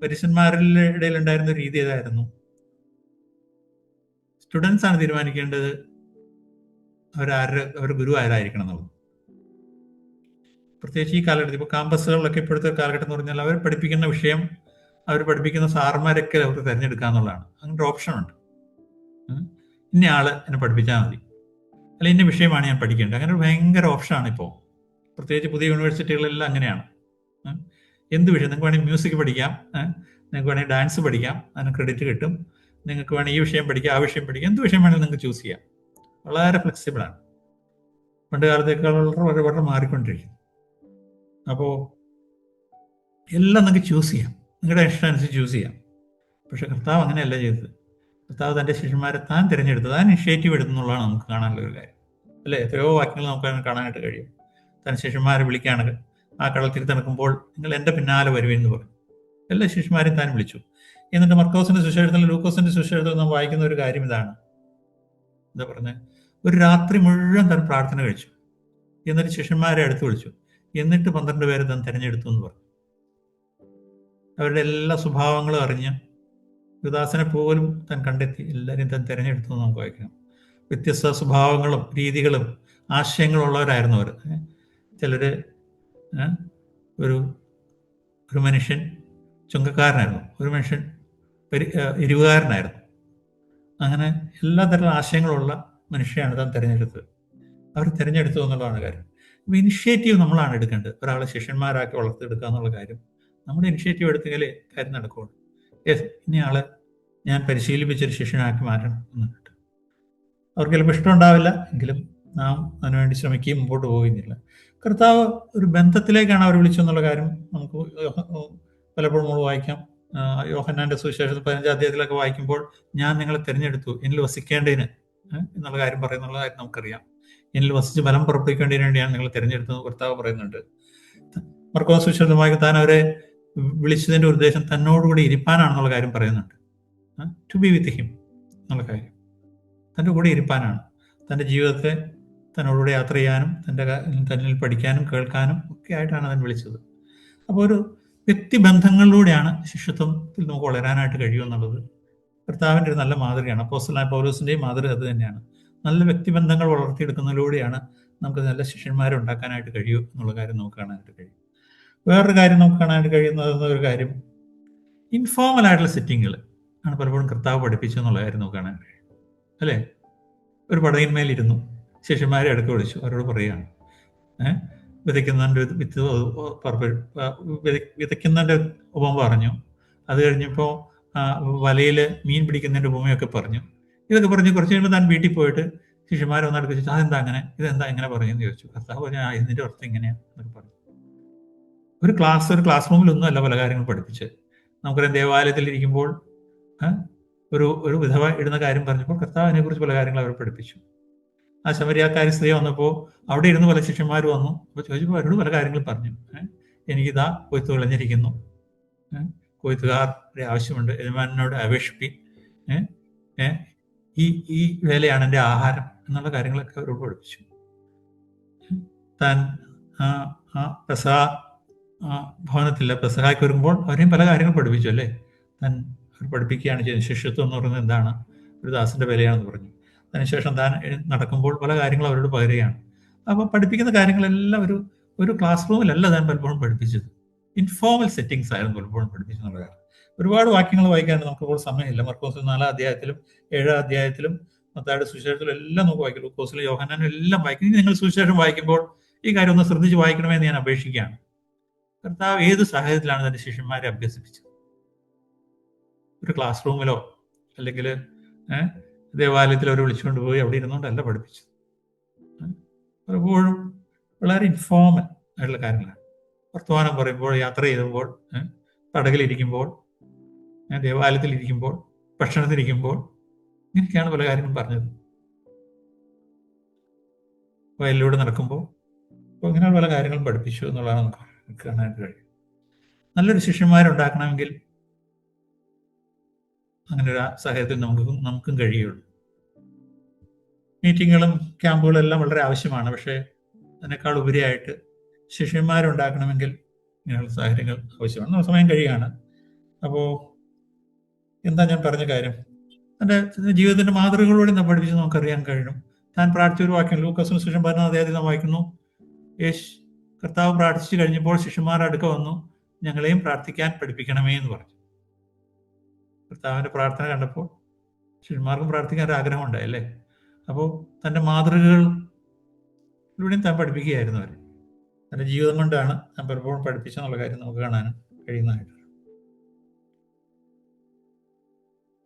പരീശന്മാരുടെ ഇടയിൽ ഉണ്ടായിരുന്ന രീതി ഏതായിരുന്നു? സ്റ്റുഡൻസ് ആണ് തീരുമാനിക്കേണ്ടത് അവരുടെ ഗുരു ആരായിരിക്കണം എന്നുള്ളത്. പ്രത്യേകിച്ച് ഈ കാലഘട്ടത്തിൽ, ഇപ്പോൾ ക്യാമ്പസുകളിലൊക്കെ ഇപ്പോഴത്തെ കാലഘട്ടം എന്ന് പറഞ്ഞാൽ അവർ പഠിപ്പിക്കുന്ന വിഷയം, അവർ പഠിപ്പിക്കുന്ന സാർമാരൊക്കെ അവർക്ക് തിരഞ്ഞെടുക്കാന്നുള്ളതാണ്. അങ്ങനത്തെ ഓപ്ഷൻ ഉണ്ട്. ഇന്ന ആള് എന്നെ പഠിപ്പിച്ചാൽ മതി, അല്ല ഇന്ന വിഷയമാണ് ഞാൻ പഠിക്കേണ്ടത്. അങ്ങനെ ഒരു ഭയങ്കര ഓപ്ഷനാണ് ഇപ്പോൾ പ്രത്യേകിച്ച് പുതിയ യൂണിവേഴ്സിറ്റികളിലെല്ലാം അങ്ങനെയാണ്. എന്ത് വിഷയം നിങ്ങൾക്ക് വേണമെങ്കിൽ മ്യൂസിക് പഠിക്കാം, നിങ്ങൾക്ക് വേണമെങ്കിൽ ഡാൻസ് പഠിക്കാം, അതിന് ക്രെഡിറ്റ് കിട്ടും. നിങ്ങൾക്ക് വേണമെങ്കിൽ ഈ വിഷയം പഠിക്കാം, ആ വിഷയം പഠിക്കാം, എന്ത് വിഷയം വേണമെങ്കിലും നിങ്ങൾക്ക് ചൂസ് ചെയ്യാം. വളരെ ഫ്ലെക്സിബിളാണ്. പണ്ട് കാലത്തേക്കാൾ വളരെ വളരെ മാറിക്കൊണ്ടിരിക്കും. അപ്പോൾ എല്ലാം നിങ്ങൾക്ക് ചൂസ് ചെയ്യാം, നിങ്ങളുടെ ഇഷ്ടം അനുസരിച്ച് ചൂസ് ചെയ്യാം. പക്ഷെ കർത്താവ് അങ്ങനെയല്ല ചെയ്തത്. കർത്താവ് തൻ്റെ ശിഷ്യന്മാരെ താൻ തിരഞ്ഞെടുത്തു, താൻ ഇനിഷ്യേറ്റീവ് എടുത്തെന്നുള്ളതാണ് നമുക്ക് കാണാനുള്ള ഒരു കാര്യം, അല്ലേ? എത്രയോ വാക്യങ്ങൾ നമുക്ക് കാണാനായിട്ട് കഴിയും. താൻ ശിഷ്യന്മാരെ വിളിക്കുകയാണ്, ആ കടൽ തിരിത്തണക്കുമ്പോൾ നിങ്ങൾ എൻ്റെ പിന്നാലെ വരുമെന്ന് പറഞ്ഞു. എല്ലാ ശിഷ്യന്മാരെയും താൻ വിളിച്ചു. എന്നിട്ട് മർക്കോസിന്റെ സുവിശേഷത്തിൽ, ലൂക്കോസിന്റെ സുവിശേഷത്തിൽ നാം വായിക്കുന്ന ഒരു കാര്യം ഇതാണ്. എന്താ പറഞ്ഞത്? ഒരു രാത്രി മുഴുവൻ താൻ പ്രാർത്ഥന കഴിച്ചു, എന്നിട്ട് ശിഷ്യന്മാരെ അടുത്ത് വിളിച്ചു, എന്നിട്ട് 12 പേരെ താൻ തിരഞ്ഞെടുത്തു എന്ന് പറഞ്ഞു. അവരുടെ എല്ലാ സ്വഭാവങ്ങളും അറിഞ്ഞ് യുദാസിനെ പോലും താൻ കണ്ടെത്തി എല്ലാവരെയും താൻ തിരഞ്ഞെടുത്തു എന്ന് നമുക്ക് വായിക്കണം. വ്യത്യസ്ത സ്വഭാവങ്ങളും രീതികളും ആശയങ്ങളും ഉള്ളവരായിരുന്നു അവർ. ചിലർ ഒരു ഒരു മനുഷ്യൻ ചുങ്കക്കാരനായിരുന്നു, ഒരു മനുഷ്യൻ എരിവുകാരനായിരുന്നു. അങ്ങനെ എല്ലാ തരം ആശയങ്ങളുള്ള മനുഷ്യയാണ് താൻ തിരഞ്ഞെടുത്തത്. അവർ തിരഞ്ഞെടുത്തു എന്നുള്ളതാണ് കാര്യം. അപ്പോൾ ഇനിഷ്യേറ്റീവ് നമ്മളാണ് എടുക്കേണ്ടത്. ഒരാളെ ശിഷ്യന്മാരാക്കി വളർത്തിയെടുക്കുക എന്നുള്ള കാര്യം നമ്മുടെ ഇനിഷ്യേറ്റീവ് എടുത്തെങ്കിലേ കാര്യം നടക്കുകയുള്ളൂ. ഇനിയാളെ ഞാൻ പരിശീലിപ്പിച്ചൊരു ശിഷ്യനാക്കി മാറ്റണം എന്നിട്ട് അവർക്ക് ചിലപ്പോൾ ഇഷ്ടമുണ്ടാവില്ല, എങ്കിലും നാം അതിനുവേണ്ടി ശ്രമിക്കുകയും മുമ്പോട്ട് പോകുന്നില്ല. കർത്താവ് ഒരു ബന്ധത്തിലേക്കാണ് അവർ വിളിച്ചെന്നുള്ള കാര്യം നമുക്ക് പലപ്പോഴും നമ്മൾ വായിക്കാം. യോഹന്നാന്റെ സുവിശേഷത്തിൽ 15 അധ്യായത്തിലൊക്കെ വായിക്കുമ്പോൾ ഞാൻ നിങ്ങളെ തിരഞ്ഞെടുത്തു എന്നിൽ വസിക്കേണ്ടതിന് എന്നുള്ള കാര്യം പറയുന്നുള്ളതായിട്ട് നമുക്കറിയാം. എന്നിൽ വസിച്ച് ഫലം പുറപ്പെടുവിക്കേണ്ടതിന് വേണ്ടിയാണ് നിങ്ങളെ തിരഞ്ഞെടുത്തത് കർത്താവ് പറയുന്നുണ്ട്. മർക്കോസ് സുവിശേഷത്തിൽ വായിക്കും താൻ അവരെ വിളിച്ചതിന്റെ ഉദ്ദേശം തന്നോടുകൂടി ഇരിപ്പാനാണെന്നുള്ള കാര്യം പറയുന്നുണ്ട്. ടു ബി വിത്ത് ഹിം എന്നുള്ള കാര്യം, തൻ്റെ കൂടെ ഇരിപ്പാനാണ്. തൻ്റെ ജീവിതത്തെ തന്നോടുകൂടെ യാത്ര ചെയ്യാനും തന്നിൽ പഠിക്കാനും കേൾക്കാനും ഒക്കെ ആയിട്ടാണ് അവൻ വിളിച്ചത്. അപ്പോൾ ഒരു വ്യക്തിബന്ധങ്ങളിലൂടെയാണ് ശിഷ്യത്വത്തിൽ നമുക്ക് വളരാനായിട്ട് കഴിയുമെന്നുള്ളത് കർത്താവിൻ്റെ ഒരു നല്ല മാതൃകയാണ്. അപ്പോസ്തലനായ പൗലോസിൻ്റെയും മാതൃക അത് തന്നെയാണ്. നല്ല വ്യക്തിബന്ധങ്ങൾ വളർത്തിയെടുക്കുന്നതിലൂടെയാണ് നമുക്ക് നല്ല ശിഷ്യന്മാരെ ഉണ്ടാക്കാനായിട്ട് കഴിയൂ എന്നുള്ള കാര്യം നമുക്ക് കാണാനായിട്ട് കഴിയും. വേറൊരു കാര്യം നമുക്ക് കാണാനായിട്ട് കഴിയുന്നത് ഒരു കാര്യം, ഇൻഫോർമൽ ആയിട്ടുള്ള സെറ്റിങ്ങുകൾ ആണ് പലപ്പോഴും കർത്താവ് പഠിപ്പിച്ചു എന്നുള്ള കാര്യം നമുക്ക് കാണാൻ കഴിയും, അല്ലേ? ഒരു പടകിന്മേലിരുന്നു, ശിഷ്യന്മാരെ അടുക്ക് വിളിച്ചു, അവരോട് പറയുകയാണ് വിതയ്ക്കുന്നതിൻ്റെ ഉപമ പറഞ്ഞു. അത് കഴിഞ്ഞപ്പോൾ വലയിൽ മീൻ പിടിക്കുന്നതിൻ്റെ ഉപമയൊക്കെ പറഞ്ഞു. ഇതൊക്കെ പറഞ്ഞ് കുറച്ച് കഴിയുമ്പോൾ താൻ വീട്ടിൽ പോയിട്ട് ശിഷ്യന്മാരെ ഒന്ന് അടുത്ത് ചോദിച്ചു, അതെന്താ അങ്ങനെ, ഇതെന്താ ഇങ്ങനെ പറഞ്ഞെന്ന് ചോദിച്ചു. കർത്താവ് പറഞ്ഞു, ഇതിൻ്റെ അർത്ഥം ഇങ്ങനെയാണ് എന്നൊക്കെ പറഞ്ഞു. ഒരു ക്ലാസ് റൂമിലൊന്നും അല്ല പല കാര്യങ്ങൾ പഠിപ്പിച്ചത്. നമുക്കറിയാം, ദേവാലയത്തിൽ ഇരിക്കുമ്പോൾ ഒരു വിധവ ഇടുന്ന കാര്യം പറഞ്ഞപ്പോൾ കർത്താവ് അതിനെക്കുറിച്ച് പല കാര്യങ്ങൾ അവർ പഠിപ്പിച്ചു. ആ ശമരിയാക്കാരി സ്ത്രീ വന്നപ്പോൾ അവിടെ ഇരുന്ന് പല ശിഷ്യന്മാർ വന്നു. അപ്പോൾ ചോദിച്ചപ്പോൾ അവരോട് പല കാര്യങ്ങൾ പറഞ്ഞു. എനിക്കിതാ കൊയ്ത്ത് വിളഞ്ഞിരിക്കുന്നു, കൊയ്ത്തുകാരുടെ ആവശ്യമുണ്ട്, യജമാനോട് അപേക്ഷിപ്പി, ഈ വേലയാണ് എൻ്റെ ആഹാരം എന്നുള്ള കാര്യങ്ങളൊക്കെ അവരോട് പഠിപ്പിച്ചു. താൻ പെസഹ ഭവനത്തില്ല, പെസഹായ്ക്ക് വരുമ്പോൾ അവരെയും പല കാര്യങ്ങൾ പഠിപ്പിച്ചു, അല്ലേ? താൻ അവർ പഠിപ്പിക്കുകയാണ് ചെയ്യുന്നത്. ശിഷ്യത്വം എന്ന് പറയുന്നത് എന്താണ്, ഒരു ദാസന്റെ വിലയാണെന്ന് പറഞ്ഞു. അതിനുശേഷം താൻ നടക്കുമ്പോൾ പല കാര്യങ്ങളും അവരോട് പകരുകയാണ്. അപ്പോൾ പഠിപ്പിക്കുന്ന കാര്യങ്ങളെല്ലാം ഒരു ക്ലാസ് റൂമിലല്ല താൻ പലപ്പോഴും പഠിപ്പിച്ചത്, ഇൻഫോർമൽ സെറ്റിങ്സ് ആയിരുന്നു പലപ്പോഴും പഠിപ്പിച്ചെന്നുള്ള കാര്യം. ഒരുപാട് വാക്യങ്ങൾ വായിക്കാണ്ട് നമുക്കിപ്പോൾ സമയമില്ല. മർക്കോസ് 4 അധ്യായത്തിലും 7 അധ്യായത്തിലും മത്തായിയുടെ സുവിശേഷത്തിലും എല്ലാം നമുക്ക് വായിക്കും. ലൂക്കോസിലും യോഹന്നാനും എല്ലാം വായിക്കും. ഇനി നിങ്ങൾ സുവിശേഷം വായിക്കുമ്പോൾ ഈ കാര്യം ഒന്ന് ശ്രദ്ധിച്ച് വായിക്കണമെന്ന് ഞാൻ അപേക്ഷിക്കുകയാണ്. കർത്താവ് ഏത് സാഹചര്യത്തിലാണ് തന്റെ ശിഷ്യന്മാരെ അഭ്യസിപ്പിച്ചത്? ഒരു ക്ലാസ് റൂമിലോ അല്ലെങ്കിൽ ദേവാലയത്തിൽ അവർ വിളിച്ചുകൊണ്ട് പോയി അവിടെ ഇരുന്നുകൊണ്ടല്ല പഠിപ്പിച്ചത്. പലപ്പോഴും വളരെ ഇൻഫോർമൽ ആയിട്ടുള്ള കാര്യങ്ങളാണ്. വർത്തമാനം പറയുമ്പോൾ, യാത്ര ചെയ്യുമ്പോൾ, പടകിലിരിക്കുമ്പോൾ, ദേവാലയത്തിലിരിക്കുമ്പോൾ, ഭക്ഷണത്തിലിരിക്കുമ്പോൾ, ഇങ്ങനെയൊക്കെയാണ് പല കാര്യങ്ങളും പറഞ്ഞത്. വയലിലൂടെ നടക്കുമ്പോൾ, അപ്പോൾ ഇങ്ങനെയുള്ള പല കാര്യങ്ങളും പഠിപ്പിച്ചു എന്നുള്ളതാണ് നമുക്ക് കാണാനായിട്ട് കഴിയും. നല്ലൊരു ശിഷ്യന്മാരുണ്ടാക്കണമെങ്കിൽ അങ്ങനെ ഒരു സാഹചര്യത്തിൽ നമുക്കും കഴിയുള്ളൂ. മീറ്റിങ്ങുകളും ക്യാമ്പുകളും എല്ലാം വളരെ ആവശ്യമാണ്. പക്ഷേ അതിനേക്കാൾ ഉപരിയായിട്ട് ശിഷ്യന്മാരുണ്ടാക്കണമെങ്കിൽ ഇങ്ങനെയുള്ള സാഹചര്യങ്ങൾ ആവശ്യമാണ്. നമ്മുടെ സമയം കഴിയുകയാണ്. അപ്പോൾ എന്താ ഞാൻ പറഞ്ഞ കാര്യം, തൻ്റെ ജീവിതത്തിന്റെ മാതൃകകളോടെ നാം പഠിപ്പിച്ച് നമുക്കറിയാൻ കഴിയും. താൻ പ്രാർത്ഥിച്ച ഒരു വാക്യം ലൂക്കോസിന് സുവിശേഷം 14 അധ്യായത്തിൽ നാം വായിക്കുന്നു. കർത്താവ് പ്രാർത്ഥിച്ചു കഴിഞ്ഞപ്പോൾ ശിഷ്യന്മാരുടെ അടുക്ക വന്നു, ഞങ്ങളെയും പ്രാർത്ഥിക്കാൻ പഠിപ്പിക്കണമേ എന്ന് പറഞ്ഞു. കർത്താവിന്റെ പ്രാർത്ഥന കണ്ടപ്പോൾ ശിഷ്യന്മാർക്കും പ്രാർത്ഥിക്കാൻ ഒരു ആഗ്രഹം ഉണ്ടായല്ലേ? അപ്പോൾ തൻ്റെ മാതൃകകളിലൂടെയും താൻ പഠിപ്പിക്കുകയായിരുന്നു അവർ. എൻ്റെ ജീവിതം കൊണ്ടാണ് ഞാൻ പലപ്പോഴും പഠിപ്പിച്ചെന്നുള്ള കാര്യം നമുക്ക് കാണാൻ കഴിയുന്നതായിട്ട്.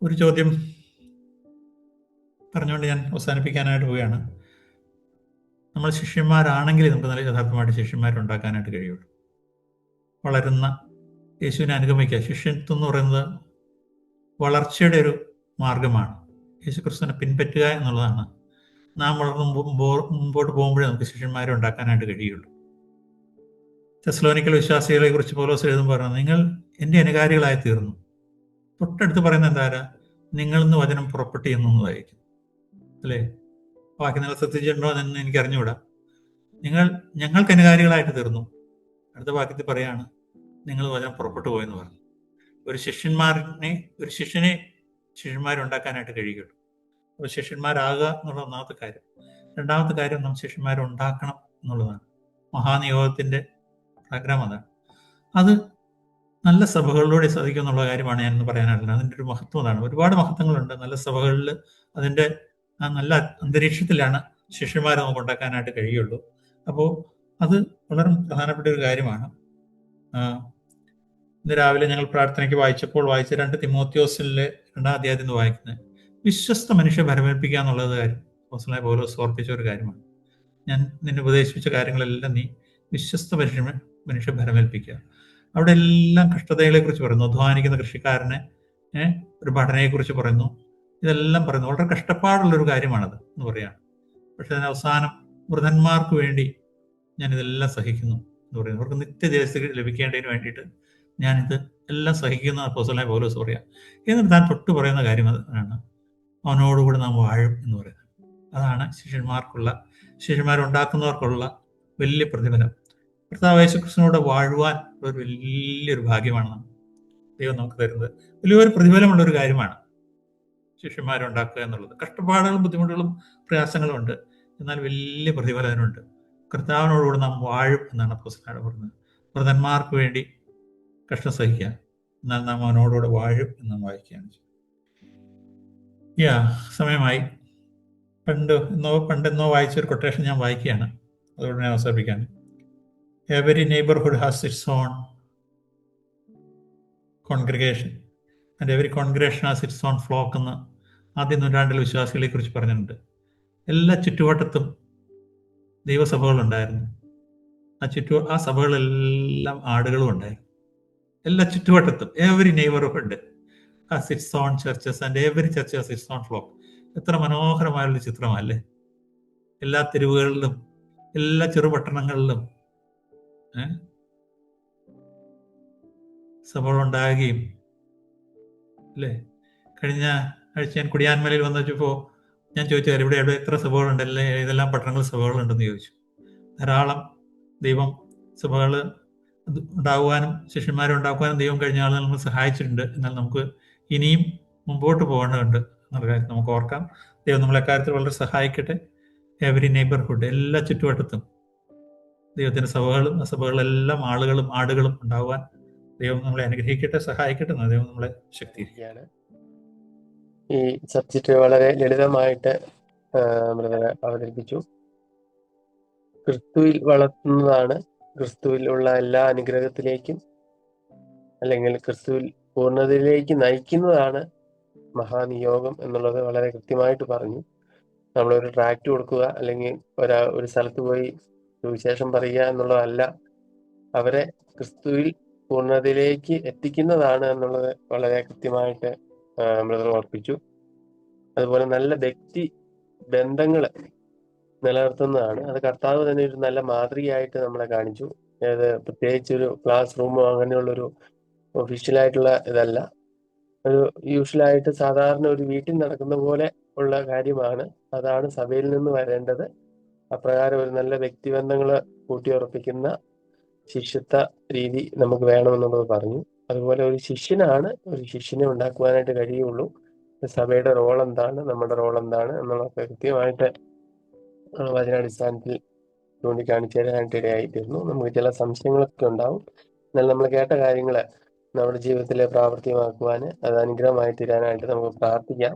ഒരു ചോദ്യം പറഞ്ഞുകൊണ്ട് ഞാൻ അവസാനിപ്പിക്കാനായിട്ട് പോവുകയാണ്. നമ്മൾ ശിഷ്യന്മാരാണെങ്കിൽ നമുക്ക് നല്ല യഥാർത്ഥമായിട്ട് ശിഷ്യന്മാരുണ്ടാക്കാനായിട്ട് കഴിയുള്ളൂ. വളരുന്ന യേശുവിനെ അനുഗമിക്കുക. ശിഷ്യത്വം എന്ന് പറയുന്നത് വളർച്ചയുടെ ഒരു മാർഗമാണ്. യേശു ക്രിസ്തുവിനെ പിൻപറ്റുക എന്നുള്ളതാണ്. നാം വളർന്ന് മുമ്പോട്ട് പോകുമ്പോഴേ നമുക്ക് ശിഷ്യന്മാരെ ഉണ്ടാക്കാനായിട്ട് കഴിയുള്ളൂ. തെസ്സലോനിക്കൽ വിശ്വാസികളെ കുറിച്ച് പൗലോസ് എഴുതുമ്പോൾ പറയുന്നത്, നിങ്ങൾ എൻ്റെ അനുകാരികളായി തീർന്നു. തൊട്ടടുത്ത് പറയുന്നത് എന്താ? നിങ്ങളിൽ നിന്ന് വചനം പുറപ്പെട്ട് എന്നതായിരിക്കും, അല്ലേ? ബാക്കി നിങ്ങൾ ശ്രദ്ധിച്ചിട്ടുണ്ടോ എന്ന് എനിക്ക് അറിഞ്ഞുകൂടാ. നിങ്ങൾ ഞങ്ങൾക്ക് അനുകാരികളായിട്ട് തീർന്നു. അടുത്ത വാക്യത്തിൽ പറയാണ്, നിങ്ങൾ വചനം പുറപ്പെട്ടു പോയെന്ന് പറഞ്ഞു. ഒരു ശിഷ്യനെ ശിഷ്യന്മാരുണ്ടാക്കാനായിട്ട് കഴിയുള്ളൂ. അപ്പോൾ ശിഷ്യന്മാരാകുക എന്നുള്ള ഒന്നാമത്തെ കാര്യം. രണ്ടാമത്തെ കാര്യം, നാം ശിഷ്യന്മാരെ ഉണ്ടാക്കണം എന്നുള്ളതാണ്. മഹാനിയോഗത്തിൻ്റെ പ്രോഗ്രാം അതാണ്. അത് നല്ല സഭകളിലൂടെ സാധിക്കും എന്നുള്ള കാര്യമാണ് ഞാനിന്ന് പറയാനായിട്ടുള്ളത്. അതിൻ്റെ ഒരു മഹത്വം അതാണ്. ഒരുപാട് മഹത്വങ്ങളുണ്ട്. നല്ല സഭകളിൽ അതിൻ്റെ ആ നല്ല അന്തരീക്ഷത്തിലാണ് ശിഷ്യന്മാരെ നമുക്ക് ഉണ്ടാക്കാനായിട്ട് കഴിയുള്ളൂ. അപ്പോൾ അത് വളരെ പ്രധാനപ്പെട്ട ഒരു കാര്യമാണ്. ഇന്ന് രാവിലെ ഞങ്ങൾ പ്രാർത്ഥനയ്ക്ക് വായിച്ച 2 തിമോത്തിയോസിലെ 2-ാം അധ്യായത്തിൽ നിന്ന് വായിക്കുന്നത്, വിശ്വസ്ത മനുഷ്യ ഭരമേൽപ്പിക്കുക എന്നുള്ളത് കാര്യം അപ്പോസ്തലനായ പൗലോസ് ഓർപ്പിച്ച ഒരു കാര്യമാണ്. ഞാൻ നിന്നെ ഉപദേശിപ്പിച്ച കാര്യങ്ങളെല്ലാം നീ വിശ്വസ്ത മനുഷ്യ ഭരമേൽപ്പിക്കുക. അവിടെ എല്ലാം കഷ്ടതകളെ കുറിച്ച് പറയുന്നു. അധ്വാനിക്കുന്ന കൃഷിക്കാരനെ ഒരു ഭടനയെക്കുറിച്ച് പറയുന്നു. ഇതെല്ലാം പറയുന്നു. വളരെ കഷ്ടപ്പാടുള്ളൊരു കാര്യമാണത് എന്ന് പറയുകയാണ്. പക്ഷെ അതിന് അവസാനം വൃദ്ധന്മാർക്ക് വേണ്ടി ഞാനിതെല്ലാം സഹിക്കുന്നു എന്ന് പറയുന്നു. അവർക്ക് നിത്യജയസ് ലഭിക്കേണ്ടതിന് വേണ്ടിയിട്ട് ഞാനിത് എല്ലാം സഹിക്കുന്ന അപ്പോസ്തലനായ പൗലോസ് പറയാം. എന്നിട്ട് താൻ തൊട്ട് പറയുന്ന കാര്യം അതാണ്, അവനോടുകൂടി നാം വാഴും എന്ന് പറയുന്നത്. അതാണ് ശിഷ്യന്മാരുണ്ടാക്കുന്നവർക്കുള്ള വലിയ പ്രതിഫലം. കർത്താവ് യേശു ക്രിസ്തുവിനോട് വാഴുവാൻ ഒരു വലിയൊരു ഭാഗ്യമാണ് ദൈവം നമുക്ക് തരുന്നത്. വലിയൊരു പ്രതിഫലമുള്ള ഒരു കാര്യമാണ് ശിഷ്യന്മാരുണ്ടാക്കുക എന്നുള്ളത്. കഷ്ടപ്പാടുകളും ബുദ്ധിമുട്ടുകളും പ്രയാസങ്ങളും ഉണ്ട്, എന്നാൽ വലിയ പ്രതിഫലം അതിനുണ്ട്. കർത്താവിനോടുകൂടി നാം വാഴും എന്നാണ് അപ്പോസ്തലൻ പറയുന്നത്. വൃദ്ധന്മാർക്ക് വേണ്ടി കഷ്ടം സഹിക്കുക, എന്നാൽ നാം അവനോടുകൂടെ വാഴും എന്ന് വായിക്കുകയാണ്. സമയമായി. പണ്ടെന്നോ വായിച്ചൊരു കൊട്ടേഷൻ ഞാൻ വായിക്കുകയാണ്, അതുകൊണ്ട് ഞാൻ അവസാനിപ്പിക്കാൻ. Every neighbourhood has its on congregation and every congregation has its own flock എന്ന് ആദ്യ നൂറ്റാണ്ടിൽ വിശ്വാസികളെ കുറിച്ച് പറഞ്ഞിട്ടുണ്ട്. എല്ലാ ചുറ്റുവട്ടത്തും ദൈവസഭകളുണ്ടായിരുന്നു. ആ സഭകളെല്ലാം ആടുകളും ഉണ്ടായിരുന്നു. എല്ലാ ചുറ്റുവട്ടത്തും every neighbourhood has its own churches and every church has its own flock. എത്ര മനോഹരമായുള്ള ചിത്രമല്ലേ? എല്ലാ തെരുവുകളിലും എല്ലാ ചെറുപട്ടണങ്ങളിലും സഭകളുണ്ടാകുകയും, അല്ലേ? കഴിഞ്ഞ ആഴ്ച ഞാൻ കുടിയാൻമലയിൽ വന്നു വെച്ചപ്പോൾ ഞാൻ ചോദിച്ചു, ഇവിടെ എത്ര സഭകളുണ്ടല്ലേ? ഏതെല്ലാം പട്ടണങ്ങളിൽ സഭകളുണ്ടെന്ന് ചോദിച്ചു. ധാരാളം ദൈവം സഭകൾ ഉണ്ടാകുവാനും ശിഷ്യന്മാരെ ഉണ്ടാക്കുവാനും ദൈവം കഴിഞ്ഞ ആളുകൾ നമ്മൾ സഹായിച്ചിട്ടുണ്ട്. എന്നാൽ നമുക്ക് ഇനിയും മുമ്പോട്ട് പോകേണ്ടതുണ്ട് എന്നുള്ള കാര്യം നമുക്ക് ഓർക്കാം. ദൈവം നമ്മളെ കാര്യത്തിൽ വളരെ സഹായിക്കട്ടെ. എവരി നെയ്ബർഹുഡ്, എല്ലാ ചുറ്റുവട്ടത്തും ദൈവത്തിന്റെ സഭകളും ആ സഭകളെല്ലാം ആടുകളും ഉണ്ടാകുവാൻ ദൈവം നമ്മളെ അനുഗ്രഹിക്കട്ടെ, സഹായിക്കട്ടെ. ദൈവം നമ്മളെ ശക്തിയാണ്. ഈ സബ്ജക്റ്റ് വളരെ ലളിതമായിട്ട് അവതരിപ്പിച്ചു. ക്രിസ്തുവിൽ വളർത്തുന്നതാണ് ക്രിസ്തുവിലുള്ള എല്ലാ അനുഗ്രഹത്തിലേക്കും, അല്ലെങ്കിൽ ക്രിസ്തുവിൽ പൂർണ്ണതയിലേക്ക് നയിക്കുന്നതാണ് മഹാനിയോഗം എന്നുള്ളത് വളരെ കൃത്യമായിട്ട് പറഞ്ഞു. നമ്മളൊരു ട്രാക്റ്റ് കൊടുക്കുക അല്ലെങ്കിൽ ഒരു സ്ഥലത്ത് പോയി സുവിശേഷം പറയുക എന്നുള്ളതല്ല, അവരെ ക്രിസ്തുവിൽ പൂർണ്ണതയിലേക്ക് എത്തിക്കുന്നതാണ് എന്നുള്ളത് വളരെ കൃത്യമായിട്ട് ബ്രദർ ഓർപ്പിച്ചു. അതുപോലെ നല്ല വ്യക്തി ബന്ധങ്ങൾ നിലനിർത്തുന്നതാണ്. അത് കർത്താവ് തന്നെ ഒരു നല്ല മാതൃകയായിട്ട് നമ്മളെ കാണിച്ചു. അതായത് പ്രത്യേകിച്ച് ഒരു ക്ലാസ് റൂമോ അങ്ങനെയുള്ളൊരു ഒഫീഷ്യലായിട്ടുള്ള ഇതല്ല, ഒരു യൂഷ്വലായിട്ട് സാധാരണ ഒരു വീട്ടിൽ നടക്കുന്ന പോലെ ഉള്ള കാര്യമാണ്. അതാണ് സഭയിൽ നിന്ന് വരേണ്ടത്. അപ്രകാരം ഒരു നല്ല വ്യക്തിബന്ധങ്ങൾ കൂട്ടിയുറപ്പിക്കുന്ന ശിഷ്യത്വ രീതി നമുക്ക് വേണമെന്നുള്ളത് പറഞ്ഞു. അതുപോലെ ഒരു ശിഷ്യനെ ഉണ്ടാക്കുവാനായിട്ട് കഴിയുള്ളൂ. സഭയുടെ റോൾ എന്താണ്, നമ്മുടെ റോൾ എന്താണ് എന്നുള്ളതൊക്കെ കൃത്യമായിട്ട് വചനാടിസ്ഥാനത്തിൽ ചൂണ്ടിക്കാണിച്ചു തരാനായിട്ട് ഇടയായിത്തീർന്നു. നമുക്ക് ചില സംശയങ്ങളൊക്കെ ഉണ്ടാവും, എന്നാൽ നമ്മൾ കേട്ട കാര്യങ്ങൾ നമ്മുടെ ജീവിതത്തിലെ പ്രാവർത്തികമാക്കുവാൻ അത് അനുഗ്രഹമായി തീരാനായിട്ട് നമുക്ക് പ്രാർത്ഥിക്കാം.